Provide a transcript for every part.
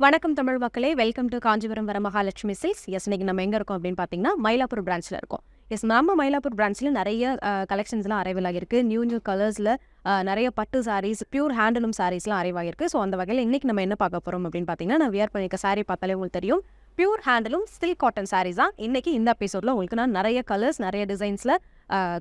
வணக்கம் தமிழ் மக்களே, welcome to Kanchipuram வர மகாலட்சுமி சில்க்ஸ். எஸ், இன்னைக்கு நம்ம எங்கே இருக்கோம் அப்படின்னு பார்த்தீங்கன்னா மயிலாப்பூர் பிரான்ச்சில் இருக்கோம். எஸ், நம்ம மயிலாப்பூர் பிரான்ச்சில் நிறைய கலெக்ஷன்ஸ்லாம் அரைவல் ஆகிருக்கு. நியூ கலர்ஸில் நிறைய பட்டு சாரீஸ், பியூர் ஹேண்ட்லூம் சாரீஸ்லாம் அரைவாகிருக்கு. ஸோ அந்த வகையில் இன்றைக்கி நம்ம என்ன பார்க்க போகிறோம் அப்படின்னு பார்த்தீங்கன்னா, நான் வியர் பண்ணியிருக்க சாரீ பார்த்தாலே உங்களுக்கு தெரியும், pure handloom silk cotton saris தான் இன்றைக்கி இந்த எபிசோடில் உங்களுக்கு நான் நிறைய கலர்ஸ், நிறைய டிசைன்ஸில்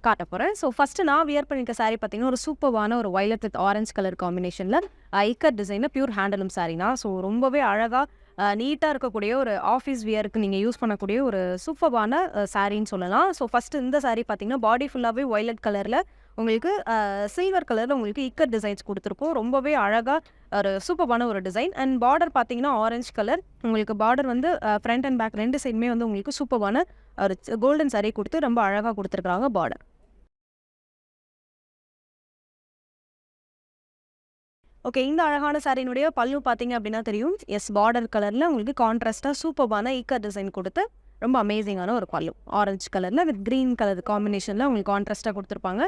காட்ட போகிறேன். ஸோ ஃபஸ்ட்டு நான் வியர் பண்ணியிருக்க சாரீ பார்த்தீங்கன்னா ஒரு சூப்பரான ஒரு வயலட் வித் ஆரஞ்ச் கலர் காம்பினேஷனில் ஐக்கட் டிசைனில் பியூர் ஹேண்ட்லூம் சாரீ தான். ஸோ ரொம்பவே அழகாக நீட்டாக இருக்கக்கூடிய ஒரு ஆஃபீஸ் வியருக்கு நீங்கள் யூஸ் பண்ணக்கூடிய ஒரு சூப்பரான சாரின்னு சொல்லலாம். ஸோ ஃபஸ்ட்டு இந்த சாரீ பார்த்தீங்கன்னா பாடி ஃபுல்லாகவே வயலட் கலரில் உங்களுக்கு சில்வர் கலரில் உங்களுக்கு இக்கட் டிசைன்ஸ் கொடுத்துருக்கோம். ரொம்பவே அழகாக ஒரு சூப்பரான ஒரு டிசைன். அண்ட் பார்டர் பார்த்தீங்கன்னா ஆரஞ்ச் கலர் உங்களுக்கு பார்டர் வந்து ஃப்ரண்ட் அண்ட் பேக் ரெண்டு சைடுமே வந்து உங்களுக்கு சூப்பரான ஒரு கோல்டன் சாரீ கொடுத்து ரொம்ப அழகாக கொடுத்துருக்குறாங்க பார்டர். ஓகே, இந்த அழகான சாரியினுடைய பல்லு பார்த்தீங்க அப்படின்னா தெரியும். எஸ், பார்டர் கலரில் உங்களுக்கு கான்ட்ராஸ்ட்டாக சூப்பரான ஈக்கர் டிசைன் கொடுத்து ரொம்ப அமேசிங்கான ஒரு பல்லு ஆரஞ்சு கலரில் வித் க்ரீன் கலர் காம்பினேஷனில் உங்களுக்கு கான்ட்ராஸ்ட்டாக கொடுத்துருப்பாங்க.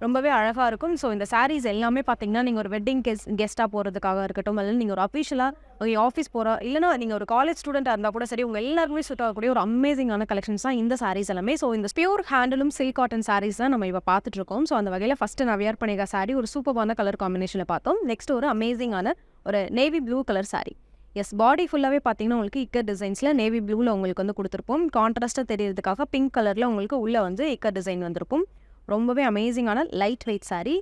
ரொம்பவே அழகாக இருக்கும். ஸோ இந்த சாரீஸ் எல்லாமே பார்த்தீங்கன்னா நீங்கள் ஒரு வெட்டிங் கெஸ்ட்டாக போகிறதுக்காக இருக்கட்டும், அல்லது நீங்கள் ஒரு அஃபிஷியலாக உங்கள் ஆஃபீஸ் போகிற, இல்லைனா நீங்கள் ஒரு காலேஜ் ஸ்டூடெண்ட்டாக இருந்தால் கூட சரி, உங்கள் எல்லாருமே சூட் ஆகக்கூடிய ஒரு அமேசிங்கான கலெக்ஷன்ஸ் தான் இந்த சாரீஸ் எல்லாமே. ஸோ இந்த pure handloom silk cotton saris தான் நம்ம இப்போ பார்த்துட்ருக்கோம். ஸோ அந்த வகையில் ஃபஸ்ட்டு நான் வியர் பண்ணிக்க சாரீ ஒரு சூப்பரான கலர் காம்பினேஷனில் பார்த்தோம். நெக்ஸ்ட் ஒரு அமேசிங்கான ஒரு navy blue colour sari. Yes, body ஃபுல்லாகவே பார்த்தீங்கன்னா உங்களுக்கு இக்கர் டிசைன்ஸில் நேவி ப்ளூவில் உங்களுக்கு வந்து கொடுத்துருப்போம். கான்ட்ராஸ்ட்டாக தெரியறதுக்காக பிங்க் கலரில் உங்களுக்கு உள்ளே வந்து இக்கர் டிசைன் வந்திருக்கும். ரொம்பவே அமேசிங்கான லைட் வெயிட் சாரீ.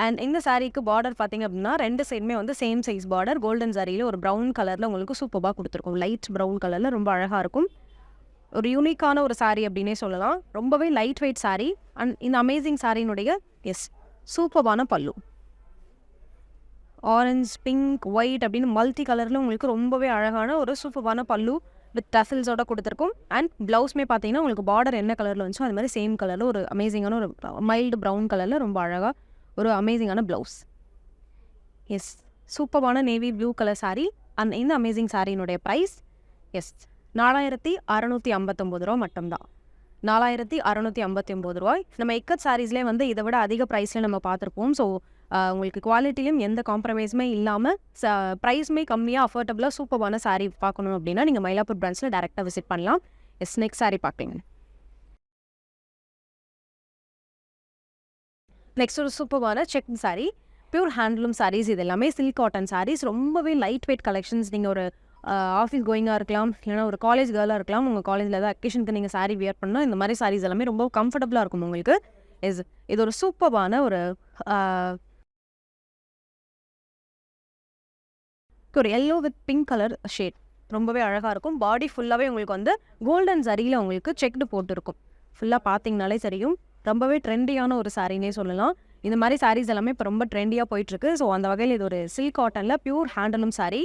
அண்ட் இந்த சாரீக்கு பார்டர் பார்த்தீங்க அப்படின்னா ரெண்டு சைடுமே வந்து சேம் சைஸ் பார்டர் கோல்டன் சாரியில் ஒரு ப்ரௌன் கலரில் உங்களுக்கு சூப்பராக கொடுத்துருக்கும். லைட் ப்ரௌன் கலரில் ரொம்ப அழகாக இருக்கும். ஒரு யூனிக்கான ஒரு சாரீ அப்படின்னே சொல்லலாம். ரொம்பவே லைட் வெயிட் சாரீ. அண்ட் இந்த அமேசிங் சாரியினுடைய சூப்பரான பல்லு ஆரஞ்ச், பிங்க், ஒயிட் அப்படின்னு மல்டி கலரில் உங்களுக்கு ரொம்பவே அழகான ஒரு சூப்பரான பல்லு வித் டஃபில்ஸோட கொடுத்துருக்கும். அண்ட் ப்ளவுஸ்மே பார்த்தீங்கன்னா உங்களுக்கு பார்டர் என்ன கலரில் வந்துச்சோ அது மாதிரி சேம் கலரில் ஒரு அமேசிங்கான ஒரு மைல்டு ப்ரௌன் கலரில் ரொம்ப அழகாக ஒரு அமேசிங்கான ப்ளவுஸ். எஸ், சூப்பரான navy blue colour sari. And இந்த அமேசிங் சாரியினுடைய ப்ரைஸ் 4659 ரூபா மட்டும்தான். 4659 ரூபாய். நம்ம இக்கட் சாரீஸ்லேயே வந்து இதை விட அதிக ப்ரைஸில் நம்ம பார்த்துருப்போம். ஸோ உங்களுக்கு குவாலிட்டியும் எந்த காம்ப்ரமைஸுமே இல்லாமல் ப்ரைஸுமே கம்மியாக அஃபோர்டபுளாக சூப்பரான சாரீ பார்க்கணும் அப்படின்னா நீங்கள் மயிலாப்பூர் பிரான்ச்சில் டேரெக்டாக விசிட் பண்ணலாம். எஸ், நெக்ஸ்ட் சாரீ பார்க்குறீங்க. நெக்ஸ்ட் ஒரு சூப்பரான check sari, pure handloom saris. இது எல்லாமே சில்க் காட்டன் சாரீஸ். ரொம்பவே லைட் வெயிட் கலெக்ஷன்ஸ். நீங்கள் ஒரு ஆஃபீஸ் கோயிங்காக இருக்கலாம், இல்லைனா ஒரு காலேஜ் கேர்ளாக இருக்கலாம், உங்கள் காலேஜில் ஏதாவது அக்கேஷனுக்கு நீங்கள் சாரீ வியர் பண்ணால் இந்த மாதிரி சாரீஸ் எல்லாமே ரொம்ப கம்ஃபர்டபுளாக இருக்கும் உங்களுக்கு. இது ஒரு சூப்பரான ஒரு yellow with pink colour shade ரொம்பவே அழகாக இருக்கும். பாடி ஃபுல்லாகவே உங்களுக்கு வந்து கோல்டன் சரியில் உங்களுக்கு செக்டு போட்டுருக்கும். ஃபுல்லாக பார்த்தீங்கனாலே தெரியும். ரொம்பவே ட்ரெண்டியான ஒரு சாரீனே சொல்லலாம். இந்த மாதிரி சாரீஸ் எல்லாமே இப்போ ரொம்ப ட்ரெண்டியாக போயிட்டுருக்கு. ஸோ அந்த வகையில் இது ஒரு சில்க் காட்டனில் பியூர் ஹேண்ட்லூம் சாரீ.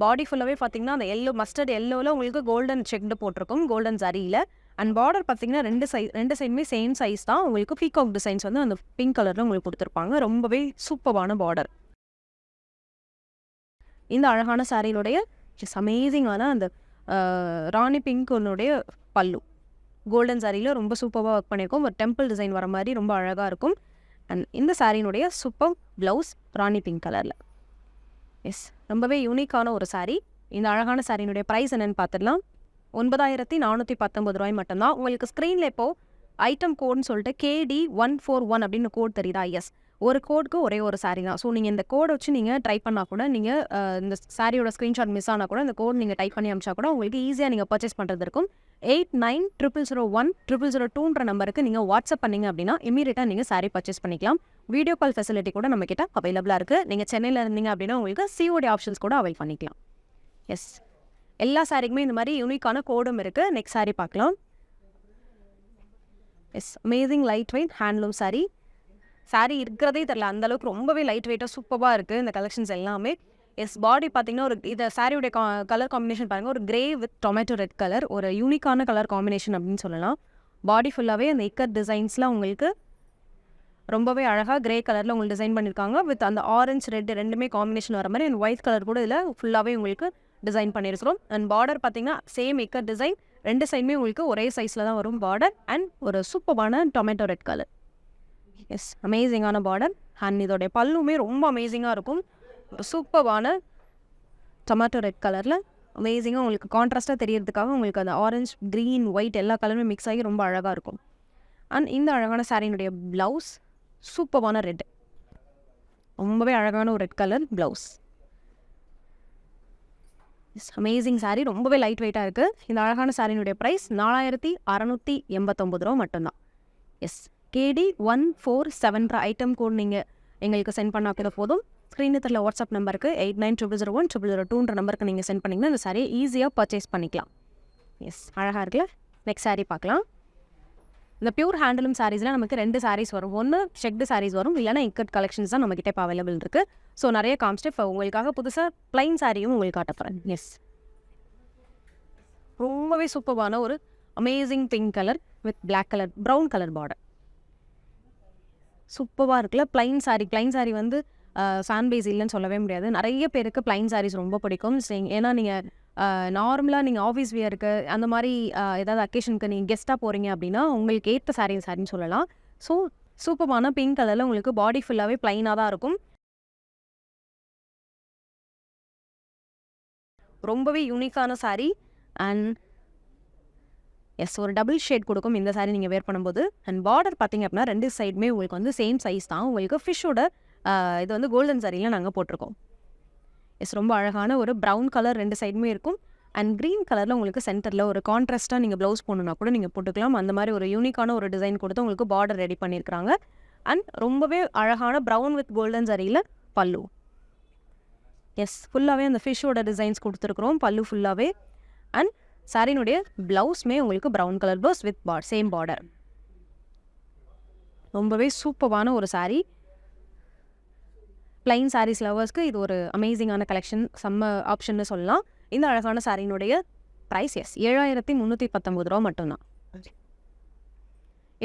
பாடி ஃபுல்லாகவே பார்த்தீங்கன்னா அந்த மஸ்டர்ட் எல்லோவில் உங்களுக்கு கோல்டன் செக்டு போட்டிருக்கும் கோல்டன் சரியில். அண்ட் பார்டர் பார்த்தீங்கன்னா ரெண்டு சைடுமே சேம் சைஸ் தான். உங்களுக்கு பீகாக் டிசைன்ஸ் வந்து அந்த பிங்க் கலரில் உங்களுக்கு கொடுத்துருப்பாங்க. ரொம்பவே சூப்பரான பார்டர். இந்த அழகான சாரியினுடைய அமேசிங்கான அந்த ராணி பிங்க்குடைய பல்லு கோல்டன் சாரியில் ரொம்ப சூப்பராக ஒர்க் பண்ணியிருக்கோம். ஒரு டெம்பிள் டிசைன் வர மாதிரி ரொம்ப அழகாக இருக்கும். அண்ட் இந்த சாரியினுடைய சூப்பர் ப்ளவுஸ் ராணி பிங்க் கலரில். எஸ், ரொம்பவே யூனிக்கான ஒரு சாரீ. இந்த அழகான சாரியினுடைய ப்ரைஸ் என்னென்னு பார்த்துடலாம். 9419 ரூபாய் மட்டும்தான். உங்களுக்கு ஸ்க்ரீனில் இப்போது ஐட்டம் கோட்னு சொல்லிட்டு KD141 அப்படின்னு கோட் தெரியுதா? எஸ், ஒரு கோடுக்கு ஒரே ஒரு சாரீ தான். ஸோ நீங்கள் இந்த கோடை வச்சு நீங்கள் ட்ரை பண்ணால் கூட, நீங்கள் இந்த சாரியோட ஸ்க்ரீன்ஷாட் மிஸ் ஆனால் கூட இந்த கோட் நீங்கள் டைப் பண்ணி அமிச்சா கூட உங்களுக்கு ஈஸியாக நீங்கள் பர்ச்சேஸ் பண்ணுறது இருக்கும். 8900010002ன்ற நம்பருக்கு நீங்கள் வாட்ஸ்அப் பண்ணிங்க அப்படின்னா இமீடியட்டாக நீங்கள் சாரீ பர்ச்சேஸ் பண்ணிக்கலாம். வீடியோ கால் ஃபெசிலிட்டி கூட நம்மக்கிட்ட அவைலபிளாக இருக்குது. நீங்கள் சென்னையில் இருந்தீங்க அப்படின்னா உங்களுக்கு COD ஆப்ஷன்ஸ் கூட அவைல் பண்ணிக்கலாம். எஸ், எல்லா சாரீக்குமே இந்த மாதிரி யூனிக்கான கோடும் இருக்குது. நெக்ஸ்ட் சாரீ பார்க்கலாம். Yes, amazing light weight handloom sari. Sari இருக்கிறதே தெரியல, அந்தளவுக்கு ரொம்பவே லைட் வெயிட்டாக சூப்பராக இருக்குது இந்த கலெக்ஷன்ஸ் எல்லாமே. எஸ், பாடி பார்த்தீங்கன்னா ஒரு இந்த சாரியோடைய கலர் காம்பினேஷன் பாருங்கள், ஒரு grey with tomato red colour, ஒரு யூனிக்கான கலர் காம்பினேஷன் அப்படின்னு சொல்லலாம். பாடி ஃபுல்லாகவே அந்த இக்கர் டிசைன்ஸ்லாம் உங்களுக்கு ரொம்பவே அழகாக கிரே கலரில் உங்களுக்கு டிசைன் பண்ணியிருக்காங்க. வித் அந்த ஆரஞ்ச் ரெட் ரெண்டுமே காம்பினேஷன் வர மாதிரி, அண்ட் ஒயிட் கலர் கூட இதில் ஃபுல்லாகவே உங்களுக்கு டிசைன் பண்ணியிருக்கிறோம். அண்ட் பார்டர் பார்த்தீங்கன்னா சேம் இக்கர் டிசைன், ரெண்டு சைடுமே உங்களுக்கு ஒரே சைஸில் தான் வரும் பார்டர். அண்ட் ஒரு சூப்பரான டொமேட்டோ ரெட் கலர். எஸ், அமேசிங்கான பார்டர். அண்ட் இதோடைய பல்லுமே ரொம்ப அமேசிங்காக இருக்கும். சூப்பரான டொமேட்டோ ரெட் கலரில் அமேசிங்காக உங்களுக்கு கான்ட்ராஸ்ட்டாக தெரியறதுக்காக உங்களுக்கு அந்த ஆரஞ்ச், க்ரீன், ஒயிட் எல்லா கலருமே மிக்ஸ் ஆகி ரொம்ப அழகாக இருக்கும். அண்ட் இந்த அழகான சாரியினுடைய ப்ளவுஸ் சூப்பரான ரெட், ரொம்பவே அழகான ஒரு red colour blouse. Amazing sari, ரொம்பவே லைட் வெயிட்டாக இருக்குது. இந்த அழகான சாரியினுடைய ப்ரைஸ் 4689 ரூபா மட்டும்தான். எஸ், KD 147 ஐட்டம் கோட் நீங்கள் எங்களுக்கு சென்ட் பண்ணால் கூட போதும். ஸ்க்ரீனில் தெரியல வாட்ஸ்அப் நம்பருக்கு 8900010002 நம்பருக்கு நீங்கள் சென்ட் பண்ணிங்கன்னா இந்த சாரியை ஈஸியாக பர்ச்சேஸ் பண்ணிக்கலாம். எஸ், அழகாக இருக்குல்ல. நெக்ஸ்ட் சாரீ பார்க்கலாம். இந்த பியூர் ஹேண்ட்லூம் சாரீஸில் நமக்கு 2 சாரீஸ் வரும். ஒன்று செக்டு சாரீஸ் வரும், இல்லைனா இக்கட் கலெக்ஷன்ஸ் தான் நம்மக்கிட்ட இப்போ அவைலபிள் இருக்குது. ஸோ நிறைய காமிச்சிட்டு இப்போ உங்களுக்காக புதுசாக ப்ளைன் சாரியும் உங்களுக்கு காட்ட போகிறேன். எஸ், ரொம்பவே சூப்பரான ஒரு amazing pink colour with black colour brown colour border. சூப்பராக இருக்குல்ல. ப்ளைன் சாரீ வந்து ஃபேன் பேஸ் இல்லைன்னு சொல்லவே முடியாது. நிறைய பேருக்கு ப்ளைன் சாரீஸ் ரொம்ப பிடிக்கும். ஏன்னா நீங்கள் நார்மலாக நீங்கள் ஆஃபீஸ் வியருக்கு அந்த மாதிரி ஏதாவது அக்கேஷனுக்கு நீங்கள் கெஸ்ட்டாக போகிறீங்க அப்படின்னா உங்களுக்கு ஏற்ற சாரின்னு சொல்லலாம். ஸோ சூப்பரான பிங்க் கலரில் உங்களுக்கு பாடி ஃபுல்லாகவே ப்ளைனாக தான் இருக்கும். ரொம்பவே யூனிக்கான சாரீ. அண்ட் எஸ், ஒரு டபுள் ஷேட் கொடுக்கும் இந்த சாரீ நீங்கள் வேர் பண்ணும்போது. அண்ட் பார்டர் பார்த்தீங்க அப்படின்னா 2 சைடுமே உங்களுக்கு வந்து சேம் சைஸ் தான். உங்களுக்கு ஃபிஷ்ஷோட இது வந்து கோல்டன் சாரியில் நாங்கள் போட்டிருக்கோம். எஸ், ரொம்ப அழகான ஒரு ப்ரௌன் கலர் 2 சைடுமே இருக்கும். அண்ட் க்ரீன் கலரில் உங்களுக்கு சென்டரில் ஒரு கான்ட்ராஸ்ட்டாக நீங்கள் ப்ளவுஸ் போடணுன்னா கூட நீங்கள் போட்டுக்கலாம். அந்த மாதிரி ஒரு யூனிக்கான ஒரு டிசைன் கொடுத்து உங்களுக்கு பார்டர் ரெடி பண்ணியிருக்கிறாங்க. அண்ட் ரொம்பவே அழகான ப்ரௌன் வித் கோல்டன் சாரியில் பல்லு. எஸ், ஃபுல்லாகவே அந்த ஃபிஷ்ஷோட டிசைன்ஸ் கொடுத்துருக்குறோம் பல்லு ஃபுல்லாகவே. அண்ட் சாரினுடைய ப்ளவுஸ்மே உங்களுக்கு brown colour blouse with same border. ரொம்பவே சூப்பரான ஒரு சாரீ. ப்ளைன் சாரீஸ் லவர்ஸ்க்கு இது ஒரு அமேசிங்கான கலெக்ஷன், செம்ம ஆப்ஷன்னு சொல்லலாம். இந்த அழகான சாரியினுடைய ப்ரைஸ் 7319 ரூபா மட்டும்தான்.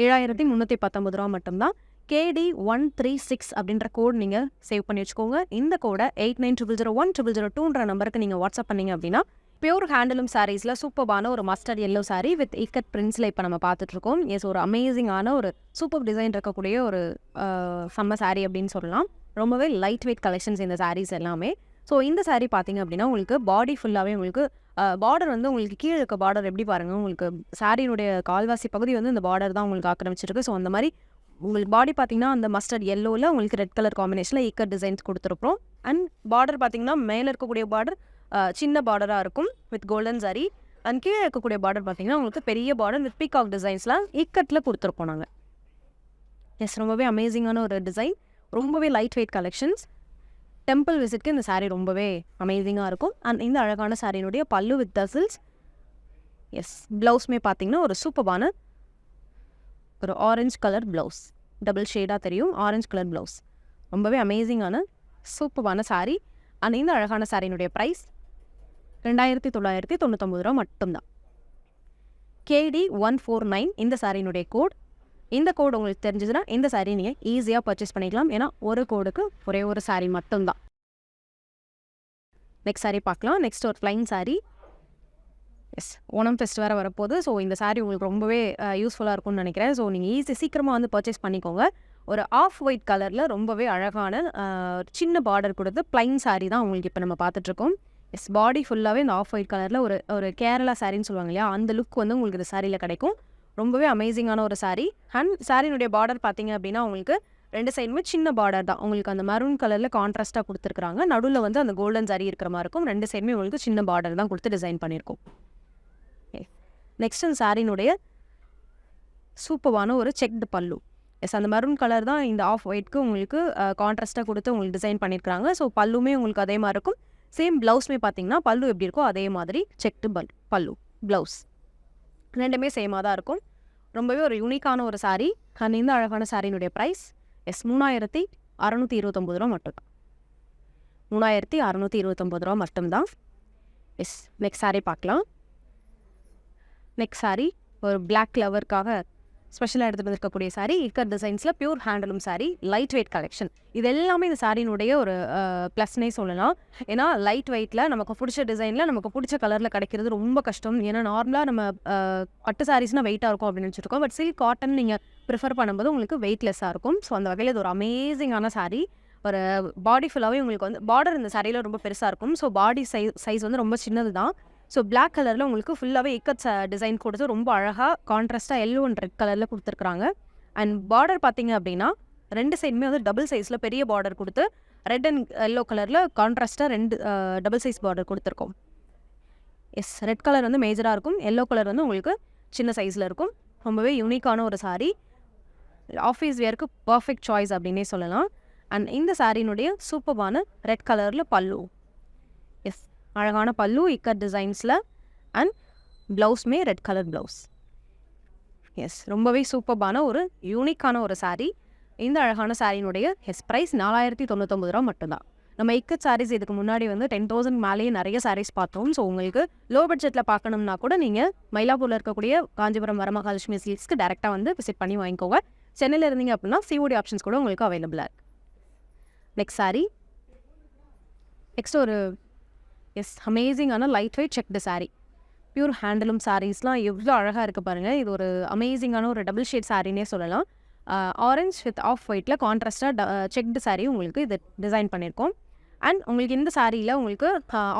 7319 ரூபா மட்டும்தான். KD 136 அப்படின்ற கோட் நீங்கள் சேவ் பண்ணி வச்சுக்கோங்க. இந்த கோடை 8900010002 நம்பருக்கு நீங்கள் வாட்ஸ்அப் பண்ணிங்க அப்படின்னா பியூர் ஹேண்ட்லூம் சாரீஸில் சூப்பரான ஒரு mustard yellow sari with ikat பிரிண்ட்ஸில் இப்போ நம்ம பார்த்துட்ருக்கோம். எஸ், ஒரு அமேசிங்கான ஒரு சூப்பர் டிசைன் இருக்கக்கூடிய ஒரு செம்ம சாரீ அப்படின்னு சொல்லலாம். ரொம்பவே லைட் வெயிட் கலெக்ஷன்ஸ் இந்த சாரீஸ் எல்லாமே. ஸோ இந்த சாரீ பார்த்தீங்க அப்படின்னா உங்களுக்கு பாடி ஃபுல்லாகவே உங்களுக்கு பார்டர் வந்து உங்களுக்கு கீழே இருக்க பார்டர் எப்படி பாருங்கள், உங்களுக்கு சாரியினுடைய கால்வாசி பகுதி வந்து இந்த பார்டர் தான் உங்களுக்கு ஆக்கிரமிச்சிருக்கு. ஸோ அந்த மாதிரி உங்களுக்கு பாடி பார்த்தீங்கன்னா அந்த மஸ்டர்ட் எல்லோவில் உங்களுக்கு ரெட் கலர் காம்பினேஷனில் இக்கட் டிசைன்ஸ் கொடுத்துருப்போம். அண்ட் பார்டர் பார்த்தீங்கன்னா மேலே இருக்கக்கூடிய பார்டர் சின்ன பார்டராக இருக்கும் வித் கோல்டன் சாரீ. அண்ட் கீழே இருக்கக்கூடிய பார்டர் பார்த்தீங்கன்னா உங்களுக்கு பெரிய பார்டர் வித் பீகாக் டிசைன்ஸ்லாம் இக்கட்டில் கொடுத்துருப்போம் நாங்கள். எஸ், ரொம்பவே அமேசிங்கான ஒரு டிசைன், ரொம்பவே லைட் வெயிட் கலெக்ஷன்ஸ். டெம்பிள் விசிட்க்கு இந்த சாரீ ரொம்பவே அமேசிங்காக இருக்கும். அண்ட் இந்த அழகான சாரியினுடைய பல்லு வித் டசில்ஸ். எஸ், ப்ளவுஸ்மே பார்த்தீங்கன்னா ஒரு சூப்பரான ஒரு ஆரஞ்சு கலர் ப்ளவுஸ், டபுள் ஷேடாக தெரியும் ஆரஞ்சு கலர் ப்ளவுஸ். ரொம்பவே அமேசிங்கான சூப்பரான சாரீ. அண்ட் இந்த அழகான சாரியினுடைய ப்ரைஸ் 2999 ரூபா மட்டும்தான். KD 149 இந்த சாரியினுடைய கோட். இந்த கோடு உங்களுக்கு தெரிஞ்சதுன்னா இந்த சாரீ நீங்கள் ஈஸியாக பர்ச்சேஸ் பண்ணிக்கலாம். ஏன்னா ஒரு கோடுக்கு ஒரே ஒரு சாரீ மட்டும்தான். நெக்ஸ்ட் சாரீ பார்க்கலாம். நெக்ஸ்ட் ஒரு plain sari. Yes, Onam fest வேறு வரப்போகுது. ஸோ இந்த சாரீ உங்களுக்கு ரொம்பவே யூஸ்ஃபுல்லாக இருக்கும்னு நினைக்கிறேன். ஸோ நீங்கள் சீக்கிரமாக வந்து பர்ச்சேஸ் பண்ணிக்கோங்க. ஒரு ஆஃப் ஒயிட் கலரில் ரொம்பவே அழகான சின்ன பார்டர் கொடுத்து ப்ளைன் சாரீ தான் உங்களுக்கு இப்போ நம்ம பார்த்துட்ருக்கோம். எஸ், பாடி ஃபுல்லாகவே இந்த ஆஃப் ஒயிட் கலரில் ஒரு கேரளா சாரின்னு சொல்லுவாங்க இல்லையா, அந்த லுக் வந்து உங்களுக்கு இந்த சாரியில் கிடைக்கும். ரொம்பவே அமேசிங்கான ஒரு சாரீ. அண்ட் சாரியினுடைய பார்டர் பார்த்தீங்க அப்படின்னா உங்களுக்கு 2 சைடுமே சின்ன பார்டர் தான். உங்களுக்கு அந்த மரூன் கலரில் கான்ட்ராஸ்ட்டாக கொடுத்துருக்குறாங்க. நடுவில் வந்து அந்த கோல்டன் சாரீ இருக்கிற மாதிரி இருக்கும். 2 சைடுமே உங்களுக்கு சின்ன பார்டர் தான் கொடுத்து டிசைன் பண்ணியிருக்கோம். நெக்ஸ்ட் அந்த சாரியினுடைய சூப்பரான ஒரு செக்டு பல்லு. எஸ், அந்த மரூன் கலர் தான் இந்த ஆஃப் ஒயிட்க்கு உங்களுக்கு கான்ட்ராஸ்ட்டாக கொடுத்து உங்களுக்கு டிசைன் பண்ணியிருக்காங்க. ஸோ பல்லுமே உங்களுக்கு அதே மாதிரி இருக்கும். சேம் ப்ளவுஸ்மே பார்த்தீங்கன்னா பல்லு எப்படி இருக்கோ அதே மாதிரி செக்டு பல்லு ப்ளவுஸ் 2மே சேமாக தான் இருக்கும். ரொம்பவே ஒரு யூனிக்கான ஒரு சாரீ. அண்ட் இந்த அழகான சாரியினுடைய ப்ரைஸ் 3629 ரூபா மட்டும்தான். 3629 ரூபா மட்டும்தான். எஸ், நெக்ஸ்ட் சாரீ பார்க்கலாம். நெக்ஸ்ட் சாரீ ஒரு பிளாக் லவருக்காக ஸ்பெஷலாக எடுத்துகிட்டு இருக்கக்கூடிய சாரீ. இக்கர் டிசைன்ஸில் pure handloom sari, light weight collection. இது எல்லாமே இந்த சாரியினுடைய ஒரு ப்ளஸ்னே சொல்லலாம். ஏன்னா லைட் வெயிட்டில் நமக்கு பிடிச்ச டிசைனில் நமக்கு பிடிச்ச கலரில் கிடைக்கிறது ரொம்ப கஷ்டம். ஏன்னா நார்மலாக நம்ம பட்டு சாரீஸ்னால் வெயிட்டாக இருக்கும் அப்படின்னு நினச்சிருக்கோம். பட் சில்க் காட்டன் நீங்கள் ப்ரிஃபர் பண்ணும்போது உங்களுக்கு வெயிட்லெஸ்ஸாக இருக்கும். ஸோ அந்த வகையில் இது ஒரு அமேசிங்கான சாரீ. ஒரு பாடி ஃபுல்லாகவே உங்களுக்கு வந்து பார்டர் இந்த சாரியில் ரொம்ப பெருசாக இருக்கும். ஸோ பாடி சைஸ் வந்து ரொம்ப சின்னது தான். ஸோ பிளாக் கலரில் உங்களுக்கு ஃபுல்லாகவே இக்கட் டிசைன் கொடுத்து ரொம்ப அழகாக கான்ட்ராஸ்ட்டாக எல்லோ அண்ட் ரெட் கலரில் கொடுத்துருக்குறாங்க. அண்ட் பார்டர் பார்த்தீங்க அப்படின்னா 2 சைடுமே வந்து டபுள் சைஸில் பெரிய பார்டர் கொடுத்து ரெட் அண்ட் எல்லோ கலரில் கான்ட்ராஸ்ட்டாக 2 டபுள் சைஸ் பார்டர் கொடுத்துருக்கோம். எஸ், ரெட் கலர் வந்து மேஜராக இருக்கும், எல்லோ கலர் வந்து உங்களுக்கு சின்ன சைஸில் இருக்கும். ரொம்பவே யூனிக்கான ஒரு சாரீ, ஆஃபீஸ் வியருக்கு பர்ஃபெக்ட் சாய்ஸ் அப்படின்னே சொல்லலாம். அண்ட் இந்த சாரீனுடைய சூப்பர்பான ரெட் கலரில் பல்லு. எஸ், அழகான பல்லு இக்கட் டிசைன்ஸில் அண்ட் ப்ளவுஸுமே ரெட் கலர் ப்ளவுஸ். எஸ், ரொம்பவே சூப்பர்பான ஒரு யூனிக்கான ஒரு சாரீ. இந்த அழகான சாரீனுடைய ப்ரைஸ் 4099 ரூபா மட்டும்தான். நம்ம இக்கட் சாரீஸ் இதுக்கு முன்னாடி வந்து 10,000 மேலேயே நிறைய சாரீஸ் பார்த்தோம். ஸோ உங்களுக்கு லோ பட்ஜெட்டில் பார்க்கணும்னா கூட நீங்கள் மயிலாப்பூரில் இருக்கக்கூடிய காஞ்சிபுரம் வரமகாலட்சுமி சில்க்ஸ்க்கு டேரெக்டாக வந்து விசிட் பண்ணி வாங்கிக்கோங்க. சென்னையில் இருந்தீங்க அப்படின்னா சிஓடி ஆப்ஷன்ஸ் கூட உங்களுக்கு அவைலபிளாக இருக்குது. நெக்ஸ்ட் சாரீ, நெக்ஸ்ட் ஒரு அமேசிங்கான light weight checked sari. Pure handloom சாரீஸ்லாம் எவ்வளோ அழகாக இருக்குது பாருங்கள். இது ஒரு அமேசிங்கான ஒரு டபுள் ஷேட் சாரீனே சொல்லலாம். ஆரஞ்ச் வித் ஆஃப் ஒயிட்டில் கான்ட்ராஸ்டாக செக்டு சாரீ உங்களுக்கு இது டிசைன் பண்ணியிருக்கோம். அண்ட் உங்களுக்கு இந்த சாரியில் உங்களுக்கு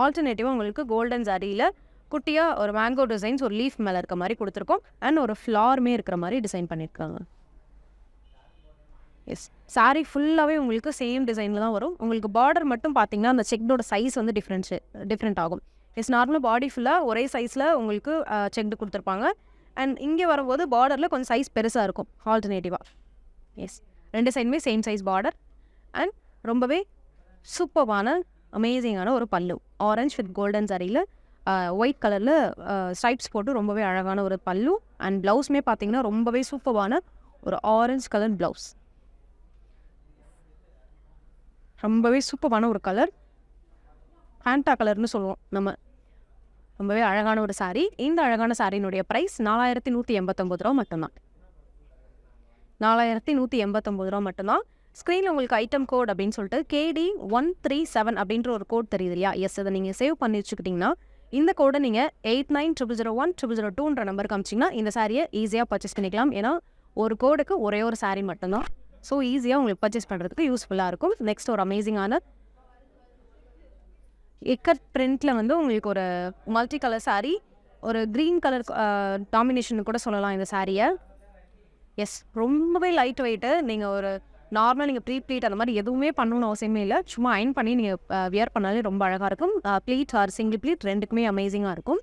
ஆல்டர்னேட்டிவாக உங்களுக்கு கோல்டன் சாரியில் குட்டியாக ஒரு மேங்கோ டிசைன்ஸ் ஒரு லீஃப் மேலே இருக்க மாதிரி கொடுத்துருக்கோம். அண்ட் ஒரு ஃப்ளாருமே இருக்கிற மாதிரி டிசைன் பண்ணியிருக்காங்க. எஸ், சாரீ ஃபுல்லாகவே உங்களுக்கு சேம் டிசைனில் தான் வரும். உங்களுக்கு பார்டர் மட்டும் பார்த்தீங்கன்னா அந்த செக்டோட சைஸ் வந்து டிஃப்ரெண்ட் ஆகும். எஸ், நார்மலாக பாடி ஃபுல்லாக ஒரே சைஸில் உங்களுக்கு செக்டு கொடுத்துருப்பாங்க. அண்ட் இங்கே வரும்போது பார்டரில் கொஞ்சம் சைஸ் பெருசாக இருக்கும் ஆல்டர்னேட்டிவாக. எஸ், 2 சைடுமே சேம் சைஸ் பார்டர் அண்ட் ரொம்பவே சூப்பர்வான அமேசிங்கான ஒரு பல்லு. ஆரஞ்ச் வித் கோல்டன் சாரியில் ஒயிட் கலரில் ஸ்ட்ரைப்ஸ் போட்டு ரொம்பவே அழகான ஒரு பல்லு. அண்ட் ப்ளவுஸுமே பார்த்தீங்கன்னா ரொம்பவே சூப்பர்வான ஒரு ஆரஞ்ச் கலர் ப்ளவுஸ். ரொம்பவே சூப்பர்வான ஒரு கலர், ஃபேண்டா கலர்னு சொல்லுவோம் நம்ம. ரொம்பவே அழகான ஒரு சாரீ. இந்த அழகான சாரியினுடைய ப்ரைஸ் 4189 ரூபா மட்டும்தான். 4189 ரூபா மட்டும்தான். ஸ்க்ரீனில் உங்களுக்கு ஐட்டம் கோட் அப்படின்னு சொல்லிட்டு KD137 அப்படின்ற ஒரு கோட் தெரியுது இல்லையா? எஸ், அதை நீங்கள் சேவ் பண்ணி வச்சுக்கிட்டிங்கன்னா இந்த கோடை நீங்கள் 8900010002ன்ற நம்பருக்கு அமிச்சிங்கன்னா இந்த சாரியை ஈஸியாக பர்ச்சேஸ் பண்ணிக்கலாம். ஏன்னா ஒரு கோடுக்கு ஒரே ஒரு சாரீ மட்டும்தான். ஸோ ஈஸியாக உங்களுக்கு பர்ச்சேஸ் பண்ணுறதுக்கு யூஸ்ஃபுல்லாக இருக்கும். நெக்ஸ்ட் ஒரு அமேசிங்கான இக்கட் பிரிண்டில் வந்து உங்களுக்கு ஒரு மல்டி கலர் சாரீ, ஒரு க்ரீன் கலர் டாமினேஷன் கூட சொல்லலாம் இந்த சாரியை. எஸ், ரொம்பவே லைட் வெயிட்டு. நீங்கள் ஒரு நார்மலாக நீங்கள் ப்ளீட் அந்த மாதிரி எதுவுமே பண்ணணும்னு அவசியமே இல்லை. சும்மா அயன் பண்ணி நீங்கள் வியர் பண்ணாலே ரொம்ப அழகாக இருக்கும். ப்ளீட் ஆர் சிங்கிள் ப்ளீட் ரெண்டுக்குமே அமேசிங்காக இருக்கும்.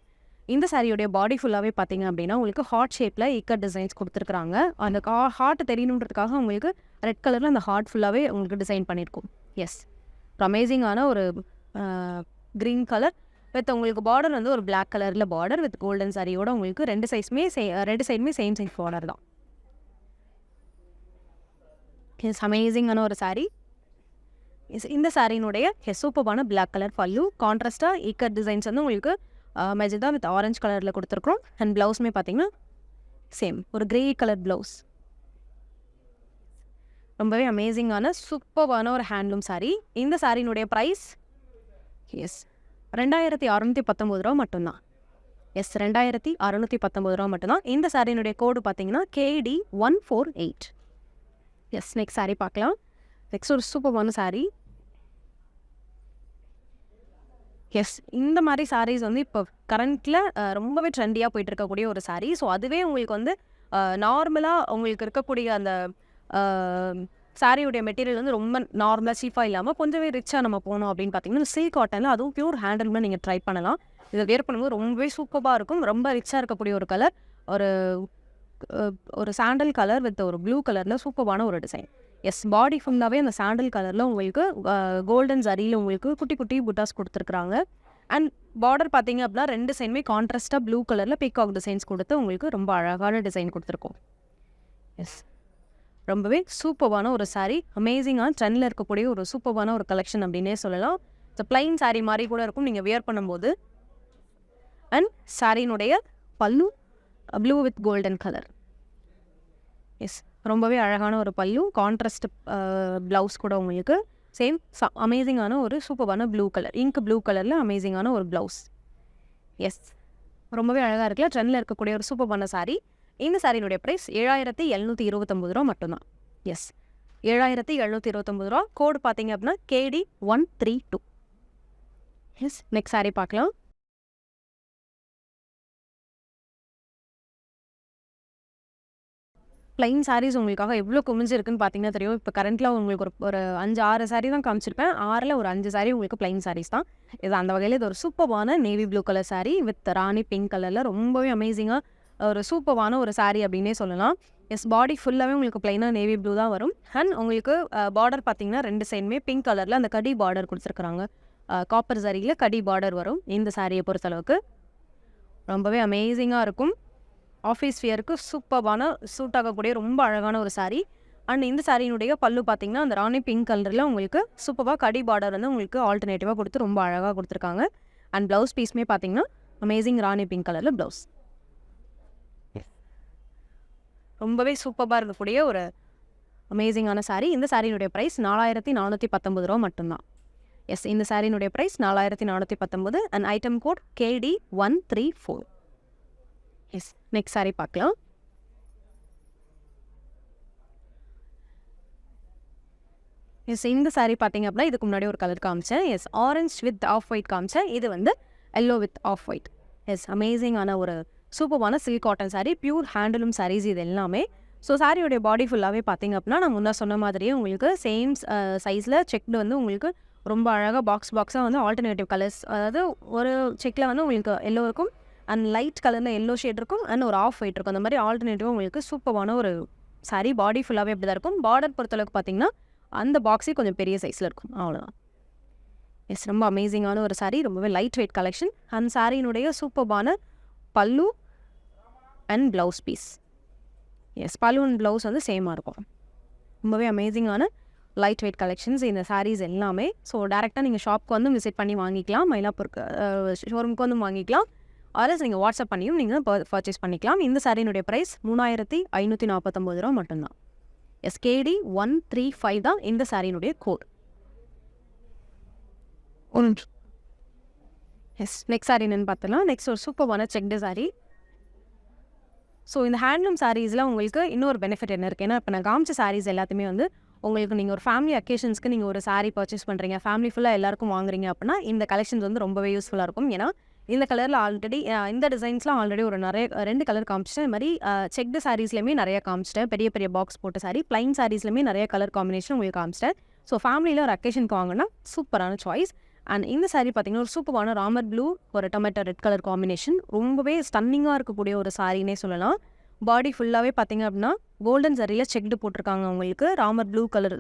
இந்த சாரியோடைய பாடி ஃபுல்லாகவே பார்த்தீங்க அப்படின்னா உங்களுக்கு ஹார்ட் ஷேப்பில் இக்கட் டிசைன்ஸ் கொடுத்துருக்குறாங்க. அந்த ஹார்ட் தெரியணுன்றதுக்காக உங்களுக்கு ரெட் கலரில் அந்த ஹார்ட் ஃபுல்லாகவே உங்களுக்கு டிசைன் பண்ணியிருக்கும். எஸ், அமேசிங்கான ஒரு க்ரீன் கலர் வித் உங்களுக்கு பார்டர் வந்து ஒரு பிளாக் கலரில் பார்டர் வித் கோல்டன் சாரியோட உங்களுக்கு 2 சைடுமே சேம் சைஸ் பார்டர் தான். எஸ், அமேசிங்கான ஒரு சாரீ. இந்த சாரியினுடைய சூப்பர்பான பிளாக் கலர் பல்லு, கான்ட்ராஸ்டாக இக்கட் டிசைன்ஸ் வந்து உங்களுக்கு மெஜந்தா வித் ஆரஞ்ச் கலரில் கொடுத்துருக்குறோம். அண்ட் ப்ளவுஸுமே பார்த்தீங்கன்னா சேம் ஒரு கிரே கலர் ப்ளவுஸ். ரொம்பவே அமேசிங்கான சூப்பர்பான ஒரு ஹேண்ட்லூம் சாரீ. இந்த சாரியினுடைய ப்ரைஸ் 2619 ரூபா மட்டும்தான். எஸ், 2619 ரூபா மட்டும்தான். இந்த சாரியினுடைய கோடு பார்த்தீங்கன்னா KD148. எஸ், நெக்ஸ்ட் சாரீ பார்க்கலாம். நெக்ஸ்ட் ஒரு சூப்பர்பான சாரீ. எஸ், இந்த மாதிரி சாரீஸ் வந்து இப்போ கரண்ட்டில் ரொம்பவே ட்ரெண்டியாக போயிட்டு இருக்கக்கூடிய ஒரு சாரீ. ஸோ அதுவே உங்களுக்கு வந்து நார்மலாக உங்களுக்கு இருக்கக்கூடிய அந்த சாரியுடைய மெட்டீரியல் வந்து ரொம்ப நார்மலாக சீப்பாக இல்லாமல் கொஞ்சமே ரிச்சாக நம்ம போனோம் அப்படின்னு பார்த்தீங்கன்னா சில்க் காட்டனில், அதுவும் பியூர் ஹேண்டல்மே நீங்கள் ட்ரை பண்ணலாம். இதை வேர் பண்ணும்போது ரொம்பவே சூப்பராக இருக்கும். ரொம்ப ரிச்சாக இருக்கக்கூடிய ஒரு கலர், ஒரு சாண்டல் கலர் வித் ஒரு ப்ளூ கலரில் சூப்பரான ஒரு டிசைன். எஸ், பாடி ஃபுல்லாகவே அந்த சாண்டல் கலரில் உங்களுக்கு கோல்டன் ஜரியில் உங்களுக்கு குட்டி குட்டி புட்டாஸ் கொடுத்துருக்குறாங்க. அண்ட் பார்டர் பார்த்தீங்க அப்படின்னா 2 சைடுமே கான்ட்ராஸ்டாக ப்ளூ கலரில் பீகாக் டிசைன்ஸ் கொடுத்து உங்களுக்கு ரொம்ப அழகான டிசைன் கொடுத்துருக்கோம். எஸ், ரொம்பவே சூப்பரான ஒரு சாரீ. அமேசிங்காக ட்ரெண்டில் இருக்கக்கூடிய ஒரு சூப்பரான ஒரு கலெக்ஷன் அப்படின்னே சொல்லலாம். ஸோ பிளைன் சாரீ மாதிரி கூட இருக்கும் நீங்கள் வியர் பண்ணும்போது. அண்ட் சாரியினுடைய பல்லு blue with golden colour. Yes, ரொம்பவே அழகான ஒரு பல்லு, கான்ட்ராஸ்ட் ப்ளவுஸ் கூட உங்களுக்கு சேம் அமேசிங்கான ஒரு சூப்பரான ப்ளூ கலர், இங்க் ப்ளூ கலரில் அமேசிங்கான ஒரு ப்ளவுஸ். எஸ், ரொம்பவே அழகாக இருக்குல்ல, ட்ரெண்டில் இருக்கக்கூடிய ஒரு சூப்பரான சாரீ. இந்த சாரியினுடைய ப்ரைஸ் 7729 ரூபா மட்டும்தான். எஸ், 7729 ரூபா. கோடு பார்த்தீங்க அப்படின்னா KD132. எஸ், நெக்ஸ்ட் சாரீ பார்க்கலாம். ப்ளைன் சாரீஸ் உங்களுக்காக எவ்வளோ குமிஞ்சிருக்குன்னு பார்த்தீங்கன்னா தெரியும். இப்போ கரண்ட்டில் உங்களுக்கு ஒரு 5, 6 சாரீ தான் காமிச்சிருப்பேன். 6ல் ஒரு 5 சாரீ உங்களுக்கு ப்ளைன் சாரீஸ் தான். இது அந்த வகையில் இது ஒரு சூப்பர்வான navy blue colour sari with rani pink கலரில் ரொம்பவே அமேசிங்காக ஒரு சூப்பர்வான ஒரு சாரீ அப்படின்னே சொல்லலாம். பாடி ஃபுல்லாகவே உங்களுக்கு ப்ளைனாக நேவி ப்ளூ தான் வரும். அண்ட் உங்களுக்கு பார்டர் பார்த்தீங்கன்னா 2 சைடுமே பிங்க் கலரில் அந்த கடி பார்டர் கொடுத்துருக்குறாங்க. காப்பர் சாரியில் கடி பார்டர் வரும் இந்த சாரியை பொறுத்தளவுக்கு. ரொம்பவே அமேசிங்காக இருக்கும். ஆஃபீஸ் வியருக்கு சூப்பர்வான சூட் ஆகக்கூடிய ரொம்ப அழகான ஒரு சாரீ. அண்ட் இந்த சாரியினுடைய பல்லு பார்த்தீங்கன்னா அந்த ராணி பிங்க் கலரில் உங்களுக்கு சூப்பராக கடி பார்டர் வந்து உங்களுக்கு ஆல்டர்னேட்டிவாக கொடுத்து ரொம்ப அழகாக கொடுத்துருக்காங்க. அண்ட் ப்ளவுஸ் பீஸுமே பார்த்தீங்கன்னா அமேசிங் ராணி பிங்க் கலரில் ப்ளவுஸ். ரொம்பவே சூப்பராக இருக்கக்கூடிய ஒரு அமேசிங்கான சாரீ. இந்த சாரியினுடைய ப்ரைஸ் 4419 ரூபா மட்டும்தான். இந்த சாரியினுடைய price 4419 and item code KD134. Next sari பார்க்கலாம். இந்த சாரீ பார்த்தீங்க அப்படின்னா இதுக்கு முன்னாடி ஒரு கலர் காமிச்சேன். ஆரஞ்ச் வித் ஆஃப் ஒயிட் காமிச்சேன். இது வந்து எல்லோ வித் ஆஃப் ஒயிட். அமேசிங்கான ஒரு சூப்பரான silk cotton sari, pure handloom saris இது எல்லாமே. ஸோ சாரியோடைய பாடி ஃபுல்லாகவே பார்த்தீங்க அப்படின்னா நான் முன்னே சொன்ன மாதிரியே உங்களுக்கு சேம் சைஸில் செக்டு வந்து உங்களுக்கு ரொம்ப அழகாக பாக்ஸாக வந்து ஆல்டர்னேட்டிவ் கலர்ஸ், அதாவது ஒரு செக்கில் வந்து உங்களுக்கு எல்லோ இருக்கும் அண்ட் லைட் கலரில் எல்லோ ஷேட் இருக்கும் அண்ட் ஒரு ஆஃப் ஒயிட் இருக்கும். அந்த மாதிரி ஆல்டர்னேட்டிவாக உங்களுக்கு சூப்பரான ஒரு சாரீ. பாடி ஃபுல்லாகவே அப்படி தான் இருக்கும். பார்டர் பொறுத்தளவுக்கு பார்த்தீங்கன்னா அந்த பாக்ஸே கொஞ்சம் பெரிய சைஸில் இருக்கும். அவ்வளோதான். ரொம்ப அமேசிங்கான ஒரு சாரீ. ரொம்பவே லைட் வெயிட் கலெக்ஷன். அந்த சாரியினுடைய சூப்பரான பல்லு அண்ட் ப்ளவுஸ் பீஸ். பல்லு அண்ட் ப்ளவுஸ் வந்து சேமாக இருக்கும். ரொம்பவே அமேசிங்கான லைட் வெயிட் கலெக்ஷன்ஸ் இந்த சாரீஸ் எல்லாமே. ஸோ டேரெக்டாக நீங்கள் ஷாப்க்கு வந்து விசிட் பண்ணி வாங்கிக்கலாம். மயிலாப்பூருக்கு ஷோரூமுக்கு வந்து வாங்கிக்கலாம். அதர்ஸ் நீங்கள் வாட்ஸ்அப் பண்ணியும் நீங்கள் பர்ச்சேஸ் பண்ணிக்கலாம். இந்த சாரியினுடைய ப்ரைஸ் 3549 ரூபா மட்டும்தான். KD135 தான் இந்த சாரியினுடைய கோட். நெக்ஸ்ட் சாரி என்னென்னு பார்த்தலாம். நெக்ஸ்ட் ஒரு சூப்பரான செக்டு சாரீ. ஸோ இந்த ஹேண்ட்லூம் சாரீஸில் உங்களுக்கு இன்னொரு பெனிஃபிட் என்ன இருக்குது? ஏன்னா இப்போ நான் காமிச்ச சாரீஸ் எல்லாத்தையுமே வந்து உங்களுக்கு நீங்கள் ஒரு ஃபேமிலி அக்கேஷன்ஸ்க்கு நீங்கள் ஒரு சாரீ பர்ச்சேஸ் பண்ணுறீங்க, ஃபேமிலி ஃபுல்லாக எல்லாருக்கும் வாங்குறீங்க அப்படின்னா இந்த கலெக்ஷன்ஸ் வந்து ரொம்பவே யூஸ்ஃபுல்லாக இருக்கும். ஏன்னா இந்த கலரில் ஆல்ரெடி இந்த டிசைன்ஸ்லாம் ஆல்ரெடி ஒரு நிறைய 2 கலர் காமிச்சிட்டேன். இது மாதிரி செக்டு சாரீஸ்லையுமே நிறைய காமிச்சிட்டேன். பெரிய பெரிய பாக்ஸ் போட்ட சாரீ, ப்ளைன் சாரீஸ்லையுமே நிறைய கலர் காம்பினேஷன் உங்களுக்கு காமிச்சிட்டேன். ஸோ ஃபேமிலியில் ஒரு அக்கேஷனுக்கு வாங்கினா சூப்பரான சாய்ஸ். அண்ட் இந்த சாரீ பார்த்தீங்கன்னா ஒரு சூப்பரான ராமர் ப்ளூ ஒரு டொமேட்டோ ரெட் கலர் காம்பினேஷன். ரொம்பவே ஸ்டன்னிங்காக இருக்கக்கூடிய ஒரு சாரீனே சொல்லலாம். பாடி ஃபுல்லாகவே பார்த்தீங்க அப்படின்னா கோல்டன் சரியில் செக்டு போட்டிருக்காங்க. உங்களுக்கு Ramar blue colour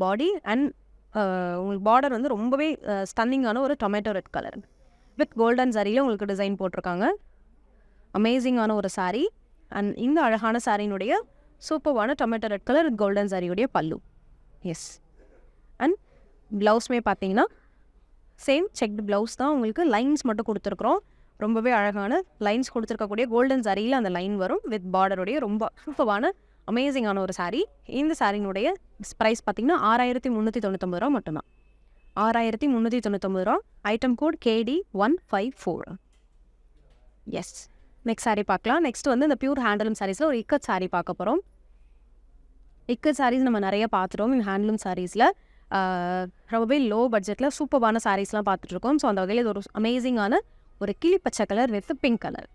body and உங்களுக்கு பார்டர் வந்து ரொம்பவே ஸ்டன்னிங்கான ஒரு tomato red colour with golden சரியில் உங்களுக்கு டிசைன் போட்டிருக்காங்க. அமேசிங்கான ஒரு சாரீ. அண்ட் இந்த அழகான சாரியினுடைய சூப்பரான tomato red colour with golden சாரியுடைய பல்லு. அண்ட் ப்ளவுஸுமே பார்த்தீங்கன்னா சேம் செக்டு ப்ளவுஸ் தான். உங்களுக்கு லைன்ஸ் மட்டும் கொடுத்துருக்குறோம். ரொம்பவே அழகான லைன்ஸ் கொடுத்துருக்கக்கூடிய கோல்டன் சாரியில் அந்த லைன் வரும் வித் பார்டருடைய ரொம்ப சூப்பரான அமேசிங்கான ஒரு சாரீ. இந்த சாரியினுடைய ப்ரைஸ் பார்த்தீங்கன்னா 6399 ரூபா மட்டும்தான். 6399 ரூபா. Item code KD154. Next sari பார்க்கலாம். நெக்ஸ்ட் வந்து இந்த பியூர் ஹேண்ட்லூம் சாரீஸில் ஒரு இக்கட் சாரீ பார்க்க போகிறோம். இக்கட் சாரீஸ் நம்ம நிறைய பார்த்துட்டோம். இந்த ஹேண்ட்லூம் சாரீஸில் ரொம்பவே லோ பட்ஜெட்டில் சூப்பரான சாரீஸ்லாம் பார்த்துட்ருக்கோம். ஸோ அந்த வகையில் இது ஒரு அமேசிங்கான ஒரு கிளி பச்சை colour with pink colour.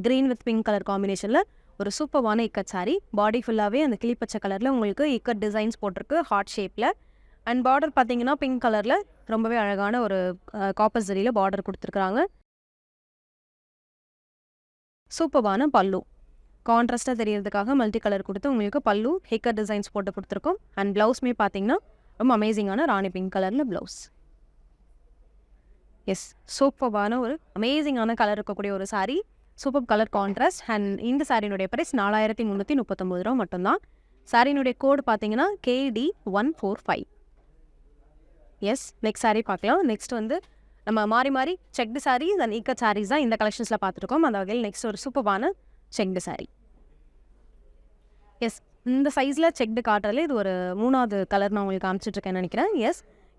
Green with pink colour காம்பினேஷனில் ஒரு சூப்பரான இக்கட் சாரீ. பாடி ஃபுல்லாகவே அந்த கிளி பச்சை கலரில் உங்களுக்கு இக்கட் டிசைன்ஸ் போட்டிருக்கு ஹார்ட் ஷேப்பில். அண்ட் பார்டர் பார்த்தீங்கன்னா பிங்க் கலரில் ரொம்பவே அழகான ஒரு காப்பர் ஜரியில் பார்டர் கொடுத்துருக்குறாங்க. சூப்பரான பல்லு கான்ட்ராஸ்ட்டாக தெரியறதுக்காக மல்டி கலர் கொடுத்து உங்களுக்கு பல்லு ஹிக்கர் டிசைன்ஸ் போட்டு கொடுத்துருக்கோம். அண்ட் ப்ளவுஸ்மே பார்த்தீங்கன்னா ரொம்ப அமேசிங்கான ராணி பிங்க் கலரில் ப்ளவுஸ். சூப்பரான ஒரு அமேசிங்கான கலர் இருக்கக்கூடிய ஒரு sari. Super colour contrast. And இந்த சாரியினுடைய ப்ரைஸ் 4339 ரூபா மட்டும்தான். சாரியினுடைய கோடு பார்த்தீங்கன்னா KD145. நெக்ஸ்ட் சாரீ பார்க்கலாம். நெக்ஸ்ட் வந்து நம்ம மாறி மாறி செக்டு சாரீஸ் அண்ட் இக்கட் சாரீஸ் தான் இந்த கலெக்ஷன்ஸில் பார்த்துருக்கோம். அந்த வகையில் நெக்ஸ்ட் ஒரு சூப்பரான செக்டு சாரீ. இந்த சைஸில் செக்டு காட்டுறதுல இது ஒரு 3வது கலர் நான் உங்களுக்கு காமிச்சிட்ருக்கேன்னு நினைக்கிறேன்.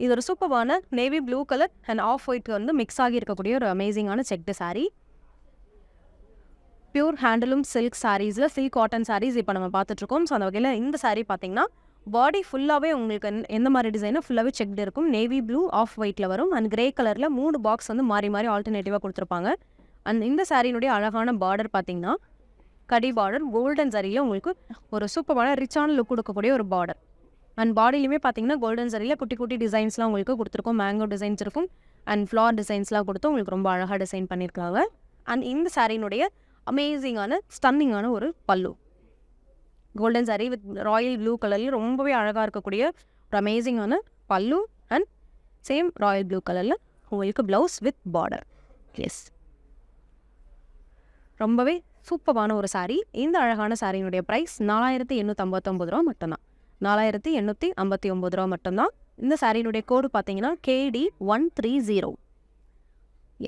இது ஒரு சூப்பரான navy blue colour and off white வந்து மிக்ஸ் ஆகி இருக்கக்கூடிய ஒரு அமேசிங்கான checked sari. Pure handloom silk சாரீஸில் சில்க் காட்டன் சாரீஸ் இப்போ நம்ம பார்த்துட்ருக்கோம். ஸோ அந்த வகையில் இந்த சாரீ பார்த்தீங்கன்னா பாடி ஃபுல்லாகவே உங்களுக்கு எந்த மாதிரி டிசைனோ ஃபுல்லாகவே செக்டு இருக்கும். நேவி ப்ளூ ஆஃப் ஒயிட்டில் வரும். அண்ட் கிரே கலரில் 3 பாக்ஸ் வந்து மாறி மாறி ஆல்டர்னேட்டிவாக கொடுத்துருப்பாங்க. அண்ட் இந்த சாரியினுடைய அழகான பார்டர் பார்த்தீங்கன்னா கடி பார்டர் கோல்டன் சரியில் உங்களுக்கு ஒரு சூப்பரான ரிச்சான லுக் கொடுக்கக்கூடிய ஒரு பார்டர். அண்ட் பாடிலையுமே பார்த்தீங்கன்னா கோல்டன் சரியில் குட்டி குட்டி டிசைன்ஸ்லாம் உங்களுக்கு கொடுத்துருக்கோம். மேங்கோ டிசைன்ஸ் இருக்கும் அண்ட் ஃப்ளார் டிசைன்ஸ்லாம் கொடுத்து உங்களுக்கு ரொம்ப அழகாக டிசைன் பண்ணியிருக்காங்க. அண்ட் இந்த சாரீனுடைய அமேசிங்கான ஸ்டன்னிங்கான ஒரு பல்லு. Golden sari with royal blue கலர்லேயும் ரொம்பவே அழகாக இருக்கக்கூடிய ஒரு அமேசிங்கான பல்லு அண்ட் சேம் ராயல் ப்ளூ கலரில் உங்களுக்கு ப்ளவுஸ் வித் பார்டர். எஸ், ரொம்பவே சூப்பரான ஒரு சாரீ. இந்த அழகான சாரியினுடைய ப்ரைஸ் 4859 ரூபா மட்டும்தான். 4859 ரூபா மட்டும்தான். இந்த சாரியினுடைய கோடு பார்த்தீங்கன்னா KD130.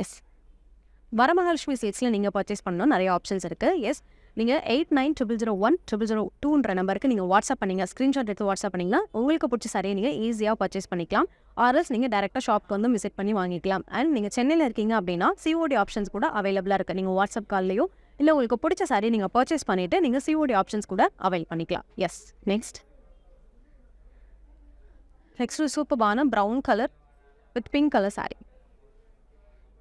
எஸ், வரமகாலட்சுமி சில்க்ஸில் நீங்கள் பர்ச்சேஸ் பண்ணணும் நிறைய ஆப்ஷன்ஸ் இருக்குது. எஸ், நீங்கள் 8900010002 நம்பருக்கு நீங்கள் வாட்ஸ்அப் பண்ணிங்க, ஸ்க்ரீன்ஷாட் எடுத்து வாட்ஸ்அப் பண்ணிங்கன்னா உங்களுக்கு பிடிச்ச சாரியை நீங்கள் ஈஸியாக பர்ச்சேஸ் பண்ணிக்கலாம். ஆர்எல்ஸ் நீங்கள் டேரெக்டாக ஷாப்க்கு வந்து விசிட் பண்ணி வாங்கிக்கலாம். அண்ட் நீங்கள் சென்னையில் இருக்கீங்க அப்படின்னா COD ஆப்ஷன்ஸ் கூட அவைலபிளாக இருக்குது. நீங்கள் வாட்ஸ்அப் கால்லையோ இல்லை உங்களுக்கு பிடிச்ச சாரியை நீங்கள் பர்ச்சேஸ் பண்ணிவிட்டு நீங்கள் COD ஆப்ஷன்ஸ் கூட அவைல் பண்ணிக்கலாம். எஸ், நெக்ஸ்ட் சூப்பரான brown colour with pink colour sari.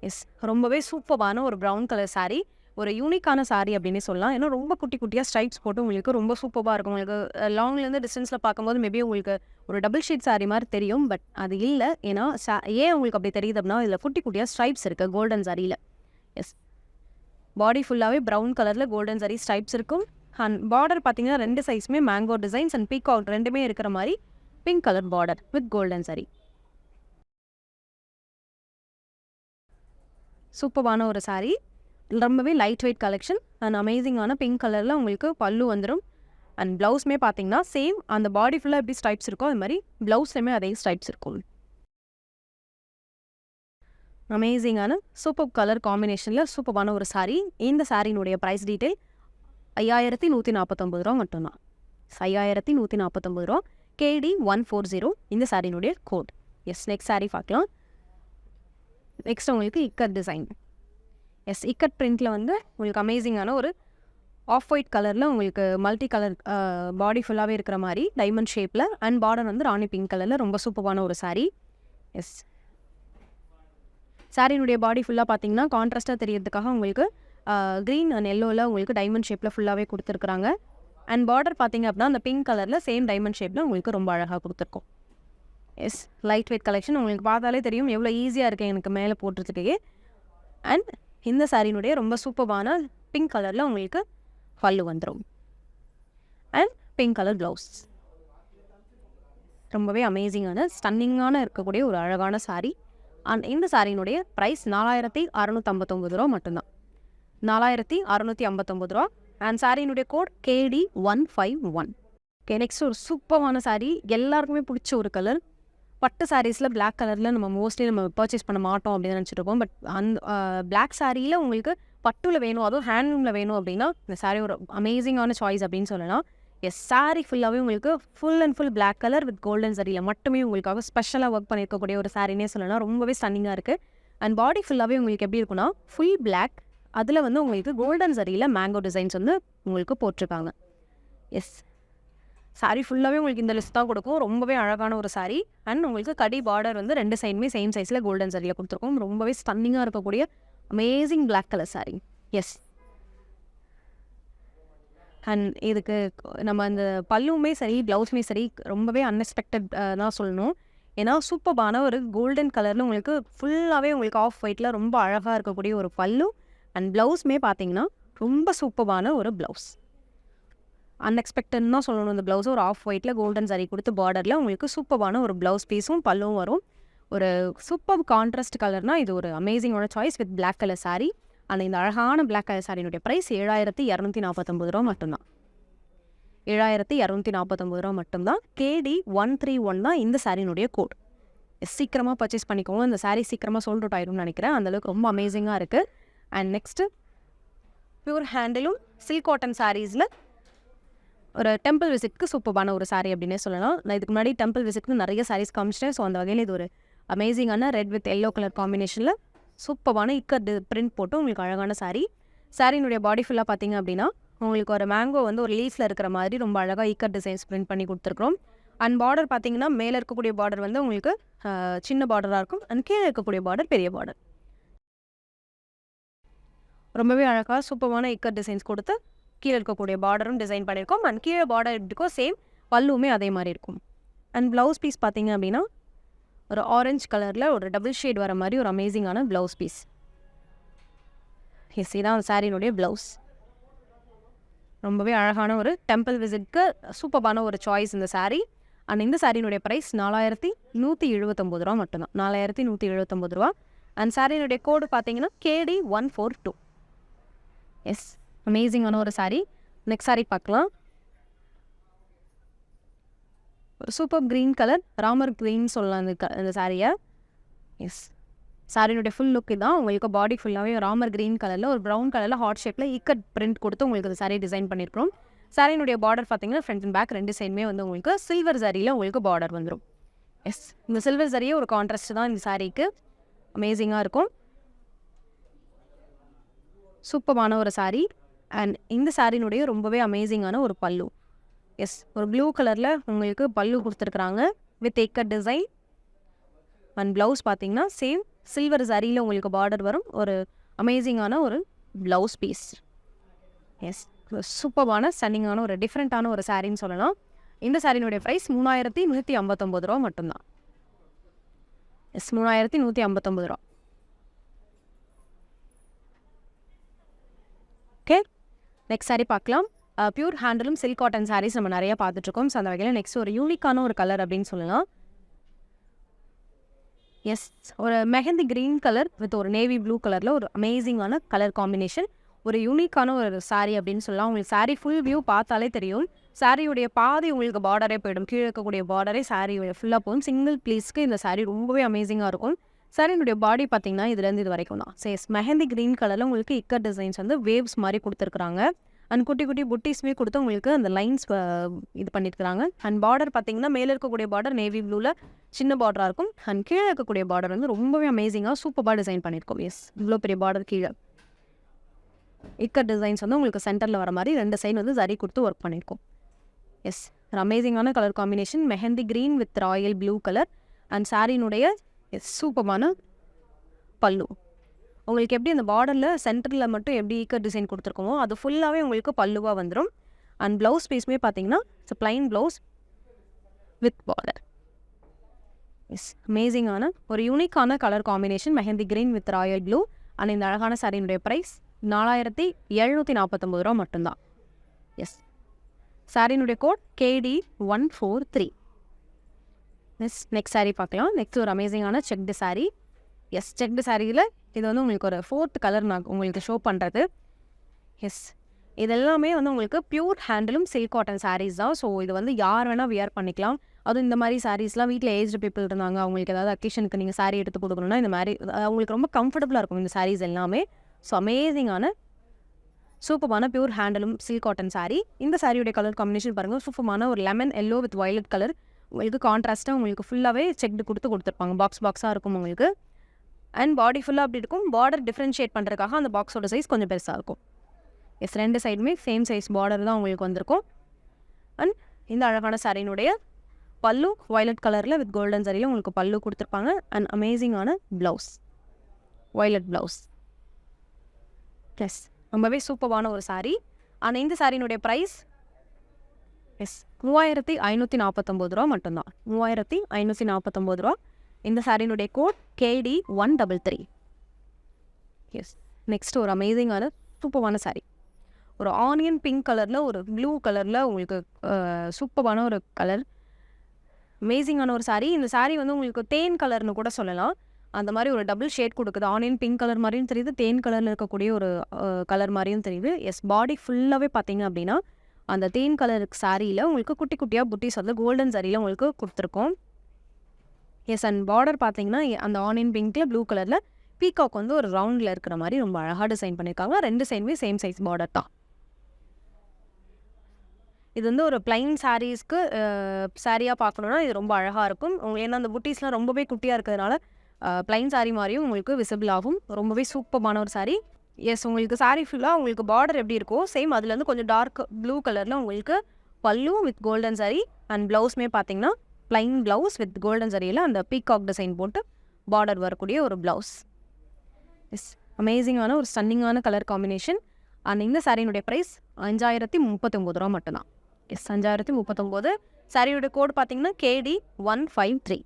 Yes, ரொம்பவே சூப்பரான ஒரு ப்ரௌன் கலர் சாரீ. ஒரு யூனிக்கான சாரீ அப்படின்னு சொல்லலாம். ஏன்னா ரொம்ப குட்டி குட்டியாக ஸ்ட்ரைப்ஸ் போட்டு உங்களுக்கு ரொம்ப சூப்பராக இருக்கும். உங்களுக்கு லாங்லேருந்து டிஸ்டன்ஸில் பார்க்கும்போது மேபி உங்களுக்கு ஒரு டபுள் ஷீட் சாரீ மாதிரி தெரியும். பட் அது இல்லை. ஏன்னா ஏன் உங்களுக்கு அப்படி தெரியுது அப்படின்னா இதில் குட்டி குட்டியாக ஸ்ட்ரைப்ஸ் இருக்குது கோல்டன் சாரியில். எஸ், பாடி ஃபுல்லாகவே ப்ரௌன் கலரில் கோல்டன் சாரீ ஸ்ட்ரைப்ஸ் இருக்கும். அண்ட் பார்டர் பார்த்தீங்கன்னா 2 சைஸுமே மேங்கோ டிசைன்ஸ் அண்ட் பீகாக் ரெண்டுமே இருக்கிற மாதிரி pink colour border with golden zari. சூப்பரான ஒரு சாரீ. ரொம்பவே லைட் வெயிட் கலெக்ஷன் அண்ட் அமேசிங்கான பிங்க் கலரில் உங்களுக்கு பல்லு வந்துடும். அண்ட் ப்ளவுஸுமே பார்த்தீங்கன்னா சேம் அந்த பாடி ஃபுல்லாக எப்படி ஸ்ட்ரைப்ஸ் இருக்கோ அது மாதிரி ப்ளவுஸ்லேயுமே அதே ஸ்ட்ரைப்ஸ் இருக்கும். அமேசிங்கான சூப்பர் கலர் காம்பினேஷனில் சூப்பரான ஒரு சாரீ. இந்த சாரியினுடைய ப்ரைஸ் டீட்டெயில் 5149 ரூபா மட்டும்தான். 5149 ரூபா. KD140 இந்த சாரியினுடைய கோட். எஸ், நெக்ஸ்ட் சாரீ பார்க்கலாம். நெக்ஸ்ட் உங்களுக்கு இக்கட் டிசைன். எஸ், இக்கட் பிரிண்டில் வந்து உங்களுக்கு அமேசிங்கான ஒரு ஆஃப் ஒயிட் கலரில் உங்களுக்கு மல்டி கலர் பாடி ஃபுல்லாகவே இருக்கிற மாதிரி டைமண்ட் ஷேப்பில் அண்ட் பார்டர் வந்து ராணி பிங்க் கலரில் ரொம்ப சூப்பரான ஒரு சாரீ. எஸ், சாரியினுடைய பாடி ஃபுல்லாக பார்த்தீங்கன்னா கான்ட்ராஸ்ட்டாக தெரியறதுக்காக உங்களுக்கு க்ரீன் அண்ட் எல்லோவில் உங்களுக்கு டைமண்ட் ஷேப்பில் ஃபுல்லாகவே கொடுத்துருக்குறாங்க. அண்ட் பார்டர் பார்த்தீங்க அப்படின்னா அந்த பிங்க் கலரில் சேம் டைமண்ட் ஷேப்பில் உங்களுக்கு ரொம்ப அழகாக கொடுத்துருக்கோம். Yes, light weight collection. உங்களுக்கு பார்த்தாலே தெரியும் எவ்வளோ ஈஸியாக இருக்குது எனக்கு மேலே போட்டுறதுக்கே. அண்ட் இந்த சாரியினுடைய ரொம்ப சூப்பரான பிங்க் கலரில் உங்களுக்கு பல்லு வந்துடும் அண்ட் பிங்க் கலர் ப்ளவுஸ். ரொம்பவே அமேசிங்கான ஸ்டன்னிங்கான இருக்கக்கூடிய ஒரு அழகான சாரீ. அண்ட் இந்த சாரியினுடைய ப்ரைஸ் 4659 ரூபா மட்டும்தான். 4659 ரூபா. அண்ட் சாரியினுடைய கோட் KD151. ஓகே, நெக்ஸ்ட் ஒரு சூப்பரான சாரீ. எல்லாருக்குமே பிடிச்ச ஒரு கலர். பட்டு சாரீஸில் பிளாக் கலரில் நம்ம மோஸ்ட்லி நம்ம பர்ச்சேஸ் பண்ண மாட்டோம் அப்படின்னு நினச்சிட்டு இருப்போம். பட் அந்த பிளாக் சாரியில் உங்களுக்கு பட்டுவில் வேணும், அதுவும் ஹேண்ட்லூமில் வேணும் அப்படின்னா இந்த சாரீ ஒரு அமேசிங்கான சாய்ஸ் அப்படின்னு சொல்லலாம். எஸ், சாரீ ஃபுல்லாகவே உங்களுக்கு full and full black colour with golden சாரியில் மட்டுமே உங்களுக்காக ஸ்பெஷலாக ஒர்க் பண்ணியிருக்கக்கூடிய ஒரு சாரினே சொல்லலாம். ரொம்பவே ஸ்டன்னிங்காக இருக்குது. அண்ட் பாடி ஃபுல்லாகவே உங்களுக்கு எப்படி இருக்குன்னா ஃபுல் பிளாக், அதில் வந்து உங்களுக்கு கோல்டன் சாரியில் மேங்கோ டிசைன்ஸ் வந்து உங்களுக்கு போட்டிருக்காங்க. எஸ், சாரீ ஃபுல்லாகவே உங்களுக்கு இந்த லிஸ்ட் தான் கொடுக்கும். ரொம்பவே அழகான ஒரு சாரீ. அண்ட் உங்களுக்கு கடி பார்டர் வந்து 2 சைடுமே சேம் சைஸில் கோல்டன் சாரியில் கொடுத்துருக்கோம். ரொம்பவே ஸ்டன்னிங்காக இருக்கக்கூடிய amazing black colour sari. Yes, and இதுக்கு நம்ம அந்த பல்லுமே சரி ப்ளவுஸுமே சரி ரொம்பவே அன்எக்ஸ்பெக்டட் தான் சொல்லணும். ஏன்னா சூப்பரான ஒரு கோல்டன் கலரில் உங்களுக்கு ஃபுல்லாகவே உங்களுக்கு ஆஃப் ஒயிட்டில் ரொம்ப அழகாக இருக்கக்கூடிய ஒரு பல்லு அண்ட் ப்ளவுஸுமே பார்த்தீங்கன்னா ரொம்ப சூப்பரான ஒரு ப்ளவுஸ். அன்எக்ஸ்பெக்டட்னு தான் சொல்லணும். இந்த ப்ளவுஸும் ஒரு ஆஃப் ஒயிட்டில் கோல்டன் சாரீ கொடுத்து பார்டரில் உங்களுக்கு சூப்பரான ஒரு ப்ளவுஸ் பீஸும் பல்லும் வரும். ஒரு சூப்பர் கான்ட்ராஸ்ட் கலர்னால் இது ஒரு அமேசிங்கான choice with black colour sari. அந்த இந்த அழகான பிளாக் கலர் சாரியினுடைய ப்ரைஸ் 7249 ரூபா மட்டும்தான். 7249 ரூபா மட்டும்தான். KD131 தான் இந்த சாரியினுடைய கோட். சீக்கிரமாக பர்ச்சேஸ் பண்ணிக்கோங்க. இந்த சாரீ சீக்கிரமாக சோல்ட் அவுட் ஆயிரும்னு நினைக்கிறேன். அந்தளவுக்கு ரொம்ப அமேசிங்காக இருக்குது. And next pure handloom silk cotton சாரீஸில் ஒரு டெம்பிள் விசிட்க்கு சூப்பரான ஒரு சாரீ அப்படின்னே சொல்லலாம். நான் இதுக்கு முன்னாடி டெம்பிள் விசிட்க்கு நிறைய சாரீஸ் காமிச்சிட்டேன். ஸோ அந்த வகையில் இது ஒரு அமேசிங்கான ரெட் வித் எல்லோ கலர் காம்பினேஷனில் சூப்பரான இக்கட் பிரிண்ட் போட்டு உங்களுக்கு அழகான சாரீ. சாரியினுடைய பாடி ஃபுல்லாக பார்த்தீங்க அப்படின்னா உங்களுக்கு ஒரு மேங்கோ வந்து ஒரு லீஃபில் இருக்கிற மாதிரி ரொம்ப அழகாக இக்கட் டிசைன்ஸ் பிரிண்ட் பண்ணி கொடுத்துருக்குறோம். அண்ட் பார்டர் பார்த்தீங்கன்னா மேலே இருக்கக்கூடிய பார்டர் வந்து உங்களுக்கு சின்ன பார்டராக இருக்கும். அண்ட் கீழே இருக்கக்கூடிய பார்டர் பெரிய பார்டர். ரொம்பவே அழகாக சூப்பரான இக்கட் டிசைன்ஸ் கொடுத்து கீழே இருக்கக்கூடிய பார்டரும் டிசைன் பண்ணியிருக்கோம். அண்ட் கீழே பார்டர் எப்படி இருக்கோ சேம் பல்லுமே அதே மாதிரி இருக்கும். அண்ட் ப்ளவுஸ் பீஸ் பார்த்தீங்க அப்படின்னா ஒரு ஆரஞ்சு கலரில் ஒரு டபுள் ஷேட் வர மாதிரி ஒரு அமேசிங்கான ப்ளவுஸ் பீஸ். எஸ், இதான் அந்த சாரியினுடைய ப்ளவுஸ். ரொம்பவே அழகான ஒரு டெம்பிள் விசிட்க்கு சூப்பரான ஒரு சாய்ஸ் இந்த சாரீ. அண்ட் இந்த சாரியினுடைய ப்ரைஸ் 4179 ரூபா மட்டும்தான். 4179 ரூபா. அண்ட் சாரியினுடைய கோடு பார்த்தீங்கன்னா KD142. எஸ், அமேசிங்கான ஒரு சாரீ. நெக்ஸ்ட் சாரீ பார்க்கலாம். ஒரு super green colour, Ramar green சொல்லலாம் இந்த சாரியை. எஸ், சாரியினுடைய ஃபுல் லுக் இதான். உங்களுக்கு பாடி ஃபுல்லாகவே ராமர் க்ரீன் கலரில் ஒரு ப்ரௌன் கலரில் ஹார்ட் ஷேப்பில் இக்கட் பிரிண்ட் கொடுத்து உங்களுக்கு இந்த சாரீ டிசைன் பண்ணியிருக்கிறோம். சாரியினுடைய பார்டர் பார்த்தீங்கன்னா ஃப்ரண்ட் அண்ட் பேக் ரெண்டு சைடுமே வந்து உங்களுக்கு சில்வர் சாரியில் உங்களுக்கு பார்டர் வந்துடும். எஸ், இந்த சில்வர் சாரியே ஒரு கான்ட்ராஸ்ட் தான் இந்த சாரீக்கு. அமேசிங்காக இருக்கும். சூப்பரான ஒரு சாரீ. அண்ட் இந்த சாரியினுடைய ரொம்பவே அமேசிங்கான ஒரு பல்லு. எஸ், ஒரு ப்ளூ கலரில் உங்களுக்கு பல்லு கொடுத்துருக்குறாங்க with ikat design. And blouse பார்த்தீங்கன்னா சேம் சில்வர் சாரியில் உங்களுக்கு பார்டர் வரும். ஒரு அமேசிங்கான ஒரு ப்ளவுஸ் பீஸ். எஸ், சூப்பரான ஸ்டன்னிங்கான ஒரு டிஃப்ரெண்ட்டான ஒரு சாரின்னு சொல்லலாம். இந்த சாரியினுடைய ப்ரைஸ் 3159 ரூபா மட்டும்தான். எஸ், 3159 ரூபா. ஓகே, நெக்ஸ்ட் சாரீ பார்க்கலாம். பியூர் ஹேண்டலும் சில்க் காட்டன் சாரீஸ் நம்ம நிறைய பார்த்துட்ருக்கோம். ஸோ அந்த வகையில் நெக்ஸ்ட் ஒரு யூனிக்கான ஒரு கலர் அப்படின்னு சொல்லலாம். எஸ், ஒரு மெஹந்தி க்ரீன் கலர் வித் ஒரு நேவி ப்ளூ கலரில் ஒரு அமேசிங்கான கலர் காம்பினேஷன். ஒரு யூனிக்கான ஒரு சாரீ அப்படின்னு சொல்லலாம். உங்களுக்கு சாரீ ஃபுல் வியூ பார்த்தாலே தெரியும். சாரியுடைய பாதி உங்களுக்கு பார்டரே போயிடும். கீழே இருக்கக்கூடிய பார்டரே சாரீ ஃபுல்லாக போகும். சிங்கிள் பீஸ்க்கு இந்த சாரீ ரொம்பவே அமேசிங்காக இருக்கும். சாரியினுடைய பாடி பார்த்தீங்கன்னா இதுலேருந்து இது வரைக்கும் தான். சேஸ் மெஹந்தி க்ரீன் கலரில் உங்களுக்கு இக்கட் டிசைன்ஸ் வந்து வேவ்ஸ் மாதிரி கொடுத்துருக்குறாங்க. அண்ட் குட்டி குட்டி புட்டிஸ்மே கொடுத்து உங்களுக்கு அந்த லைன்ஸ் இது பண்ணியிருக்கிறாங்க. அண்ட் பார்டர் பார்த்தீங்கன்னா மேலே இருக்கக்கூடிய பார்டர் நேவி ப்ளூவில் சின்ன பார்டராக இருக்கும். அண்ட் கீழே இருக்கக்கூடிய பார்டர் வந்து ரொம்பவே அமேசிங்காக சூப்பராக டிசைன் பண்ணியிருக்கோம். எஸ், இவ்வளோ பெரிய பார்டர் கீழே இக்கட் டிசைன்ஸ் வந்து உங்களுக்கு சென்டரில் வர மாதிரி ரெண்டு சைடு வந்து சரி கொடுத்து ஒர்க் பண்ணியிருக்கோம். எஸ், ஒரு அமேசிங்கான colour combination mehndi green with royal blue colour. And சாரியினுடைய சூப்பரான பல்லு. உங்களுக்கு எப்படி அந்த பார்டரில் சென்டரில் மட்டும் எப்படி ஈக்கட் டிசைன் கொடுத்துருக்கோமோ அது ஃபுல்லாகவே உங்களுக்கு பல்லுவாக வந்துடும். அண்ட் ப்ளவுஸ் பீஸுமே பார்த்தீங்கன்னா it's plain blouse with border. Yes, அமேசிங்கான ஒரு யூனிக்கான colour combination mehndi green with royal blue. And இந்த அழகான சாரியினுடைய ப்ரைஸ் 4749 ரூபா மட்டும்தான். எஸ், சாரியினுடைய code KD143. Yes, next sari பார்க்கலாம். நெக்ஸ்ட் ஒரு அமேசிங்கான செக்டு சாரீ. எஸ், செக்டு சாரியில் இது வந்து உங்களுக்கு ஒரு 4th கலர் நான் உங்களுக்கு ஷோ பண்ணுறது. எஸ், இதெல்லாமே வந்து உங்களுக்கு பியூர் ஹேண்டலும் சில்க் காட்டன் சாரீஸ் தான். ஸோ இது வந்து யார் வேணால் வியர் பண்ணிக்கலாம். அதுவும் இந்த மாதிரி சாரீஸ்லாம் வீட்டில் ஏஜ்டு பீப்புள் இருந்தாங்க, அவங்களுக்கு ஏதாவது அக்கேஷனுக்கு நீங்கள் சாரீ எடுத்து கொடுக்கணுன்னா இந்த மாதிரி அவங்களுக்கு ரொம்ப கம்ஃபர்டபுளாக இருக்கும் இந்த சாரீஸ் எல்லாமே. ஸோ அமேசிங்கான சூப்பரான பியூர் ஹேண்டலும் சில்க் காட்டன் சாரீ. இந்த சாரியுடைய கலர் காம்பினேஷன் பாருங்கள். சூப்பரான ஒரு lemon yellow with violet colour. உங்களுக்கு கான்ட்ராஸ்ட்டாக உங்களுக்கு ஃபுல்லாகவே செக்டு கொடுத்துருப்பாங்க. பாக்ஸாக இருக்கும் உங்களுக்கு. அண்ட் பாடி ஃபுல்லாக அப்படி இருக்கும். பார்டர் டிஃப்ரென்ஷியேட் பண்ணுறதுக்காக அந்த பாக்ஸோட சைஸ் கொஞ்சம் பெருசாக இருக்கும். எஸ், ரெண்டு சைடுமே சேம் சைஸ் பார்டர் தான் உங்களுக்கு வந்திருக்கும். அண்ட் இந்த அழகான சாரியினுடைய பல்லு வயலட் கலரில் வித் கோல்டன் சாரியில் உங்களுக்கு பல்லு கொடுத்துருப்பாங்க. அண்ட் அமேசிங்கான ப்ளவுஸ், வயலட் ப்ளவுஸ். எஸ், ரொம்பவே சூப்பரான ஒரு சாரீ. ஆனால் இந்த சாரியினுடைய ப்ரைஸ் எஸ் 3549 ரூபா மட்டும்தான். 3549 ரூபா. இந்த சாரியினுடைய கோட் KD133. எஸ், நெக்ஸ்ட் ஒரு அமேசிங்கான சூப்பரான சாரீ. ஒரு ஆனியன் பிங்க் கலரில் ஒரு ப்ளூ கலரில் உங்களுக்கு சூப்பரான ஒரு கலர், அமேசிங்கான ஒரு சாரீ. இந்த சாரீ வந்து உங்களுக்கு தேன் கலர்னு கூட சொல்லலாம். அந்த மாதிரி ஒரு டபுள் ஷேட் கொடுக்குது. ஆனியன் பிங்க் கலர் மாதிரியும் தெரியுது, தேன் கலரில் இருக்கக்கூடிய ஒரு கலர் மாதிரியும் தெரியுது. எஸ், பாடி ஃபுல்லாகவே பார்த்தீங்க அப்படின்னா அந்த தேன் கலருக்கு சாரியில் உங்களுக்கு குட்டி குட்டியாக புட்டிஸ் வந்து கோல்டன் சாரியில் உங்களுக்கு கொடுத்துருக்கோம். எஸ், அண்ட் பார்டர் பார்த்தீங்கன்னா அந்த ஆனியன் பிங்க்கில் ப்ளூ கலரில் பீகாக் வந்து ஒரு ரவுண்டில் இருக்கிற மாதிரி ரொம்ப அழகாக டிசைன் பண்ணியிருக்காங்க. ரெண்டு சைடுமே சேம் சைஸ் பார்டர் தான். இது வந்து ஒரு பிளைன் சாரீஸ்க்கு சாரியாக பார்க்கணுன்னா இது ரொம்ப அழகாக இருக்கும். ஏன்னா அந்த புட்டிஸ்லாம் ரொம்பவே குட்டியாக இருக்கிறதுனால பிளைன் சாரீ மாதிரியும் உங்களுக்கு விசிபிள் ஆகும். ரொம்பவே சூப்பரான ஒரு சாரீ. எஸ், உங்களுக்கு சாரீ ஃபுல்லாக உங்களுக்கு பார்டர் எப்படி இருக்கோ சேம் அதுலேருந்து கொஞ்சம் டார்க் ப்ளூ கலரில் உங்களுக்கு பல்லு வித் கோல்டன் சாரீ. அண்ட் ப்ளவுஸ்மே பார்த்தீங்கன்னா பிளைன் ப்ளவுஸ் வித் கோல்டன் சாரியில் அந்த பீகாக் டிசைன் போட்டு பார்டர் வரக்கூடிய ஒரு ப்ளவுஸ். எஸ், அமேசிங்கான ஒரு ஸ்டன்னிங்கான கலர் காம்பினேஷன். அண்ட் இந்த சாரியினுடைய ப்ரைஸ் 5039 ரூபா மட்டும்தான். எஸ், 5039. சாரியோட கோட் பார்த்தீங்கன்னா KD153.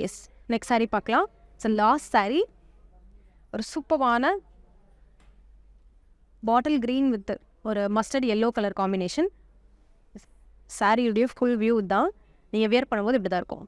எஸ், நெக்ஸ்ட் சாரீ பார்க்கலாம். ஸோ லாஸ்ட் சாரீ ஒரு சூப்பரான பாட்டில் க்ரீன் வித் ஒரு மஸ்டர்ட் எல்லோ கலர் காம்பினேஷன். சாரியுடைய ஃபுல் வியூ தான். நீங்கள் வியர் பண்ணும்போது இப்படி தான் இருக்கும்.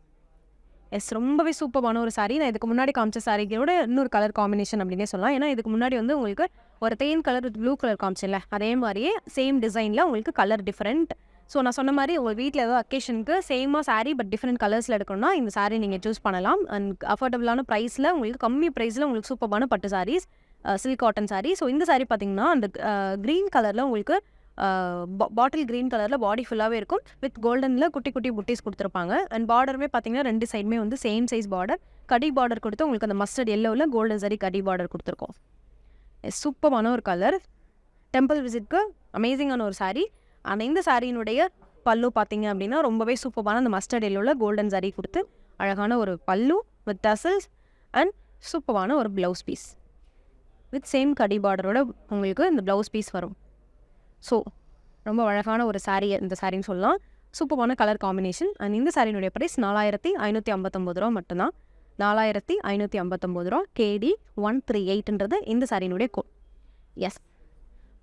எஸ், ரொம்பவே சூப்பரான ஒரு சாரீ. நான் இதுக்கு முன்னாடி காமிச்ச சாரியோட இன்னொரு கலர் காம்பினேஷன் அப்படின்னே சொல்லலாம். ஏன்னா இதுக்கு முன்னாடி வந்து உங்களுக்கு ஒரு தேன் கலர் வித் ப்ளூ கலர் காமிச்சில்ல, அதே மாதிரியே சேம் டிசைனில் உங்களுக்கு கலர் டிஃப்ரெண்ட். ஸோ நான் சொன்ன மாதிரி உங்கள் வீட்டில் ஏதோ அக்கேஷனுக்கு சேமாக சாரீ பட் டிஃப்ரெண்ட் கலர்ஸில் எடுக்கணும்னா இந்த சாரீ நீங்கள் சூஸ் பண்ணலாம். அண்ட் அஃபோர்டபுளான ப்ரைஸில் உங்களுக்கு கம்மி ப்ரைஸில் உங்களுக்கு சூப்பரான பட்டு saris, silk cotton sari. So இந்த சாரீ பார்த்தீங்கன்னா அந்த க்ரீன் கலரில் உங்களுக்கு பாட்டில் க்ரீன் கலரில் பாடி ஃபுல்லாகவே இருக்கும். வித் கோல்டனில் குட்டி குட்டி புட்டிஸ் கொடுத்துருப்பாங்க. அண்ட் பார்டருமே பார்த்தீங்கன்னா 2 சைடுமே வந்து சேம் சைஸ் பார்டர், கடி பார்டர் கொடுத்து உங்களுக்கு அந்த மஸ்டர்ட் எல்லோவில் கோல்டன் சரி கடி பார்டர் கொடுத்துருக்கோம். சூப்பரான ஒரு கலர். டெம்பிள் விசிட்க்கு அமேசிங்கான ஒரு சாரீ. ஆனால் இந்த சாரியினுடைய பல்லு பார்த்தீங்க அப்படின்னா ரொம்பவே சூப்பரான அந்த மஸ்டர்ட் எல்லோவில் கோல்டன் சரி கொடுத்து அழகான ஒரு பல்லு வித் டசல்ஸ் அண்ட் சூப்பரான ஒரு ப்ளவுஸ் பீஸ் வித் சேம் கடி பார்டரோட உங்களுக்கு இந்த ப்ளவுஸ் பீஸ் வரும். ஸோ ரொம்ப அழகான ஒரு சாரீ இந்த சாரின்னு சொல்லலாம். சூப்பரான கலர் காம்பினேஷன். அண்ட் இந்த சாரியினுடைய ப்ரைஸ் 4559 ரூபா மட்டும்தான். 4559 ரூபா. KD138ன்றது இந்த சாரியினுடைய code. Yes,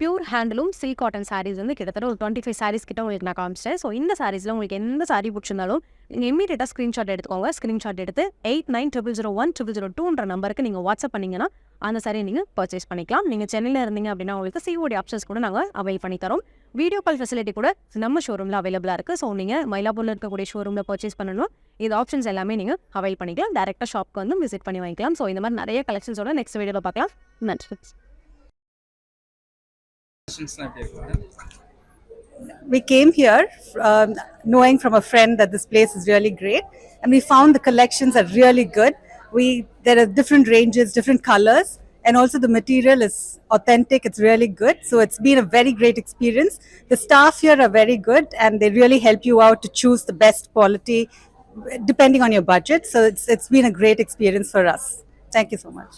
pure handloom silk cotton saris வந்து கிட்டத்தட்ட ஒரு 25 சாரீஸ் கிட்ட உங்களுக்கு நான் காமிச்சிட்டேன். ஸோ இந்த சாரீஸில் உங்களுக்கு எந்த சாரீ பிடிச்சிருந்தாலும் நீங்கள் இமீடியட்டாக ஸ்க்ரீன்ஷாட் எடுத்துக்கோங்க. ஸ்க்ரீன்ஷாட் எடுத்து 8900010002ன்ற நம்பருக்கு நீங்கள் வாட்ஸ்அப் பண்ணிங்கன்னா அந்த சாரியை நீங்கள் பர்ச்சேஸ் பண்ணிக்கலாம். நீங்கள் சென்னையில் இருந்தீங்க அப்படின்னா உங்களுக்கு COD ஆப்ஷன்ஸ் கூட நாங்கள் அவைல் பண்ணி தரோம். வீடியோ கால் ஃபெசிலிட்டி கூட நம்ம ஷோரூமில் அவைலபிளாக இருக்குது. ஸோ நீங்கள் மயிலாப்பூரில் இருக்கக்கூடிய ஷோரூமில் பர்ச்சேஸ் பண்ணணும், இது ஆப்ஷன்ஸ் எல்லாமே நீங்கள் அவைல் பண்ணிக்கலாம். டேரெக்டாக ஷாப்க்கு வந்து விசிட் பண்ணி வாங்கிக்கலாம். ஸோ இந்த மாதிரி நிறைய கலெக்ஷன்ஸோட நெக்ஸ்ட் வீடியோவில் பார்க்கலாம். நன்றி. We came here knowing from a friend that this place is really great, and we found the collections are really good. There are different ranges, different colors, and also the material is authentic. It's really good. So it's been a very great experience. The staff here are very good, and they really help you out to choose the best quality depending on your budget. So it's been a great experience for us. Thank you so much.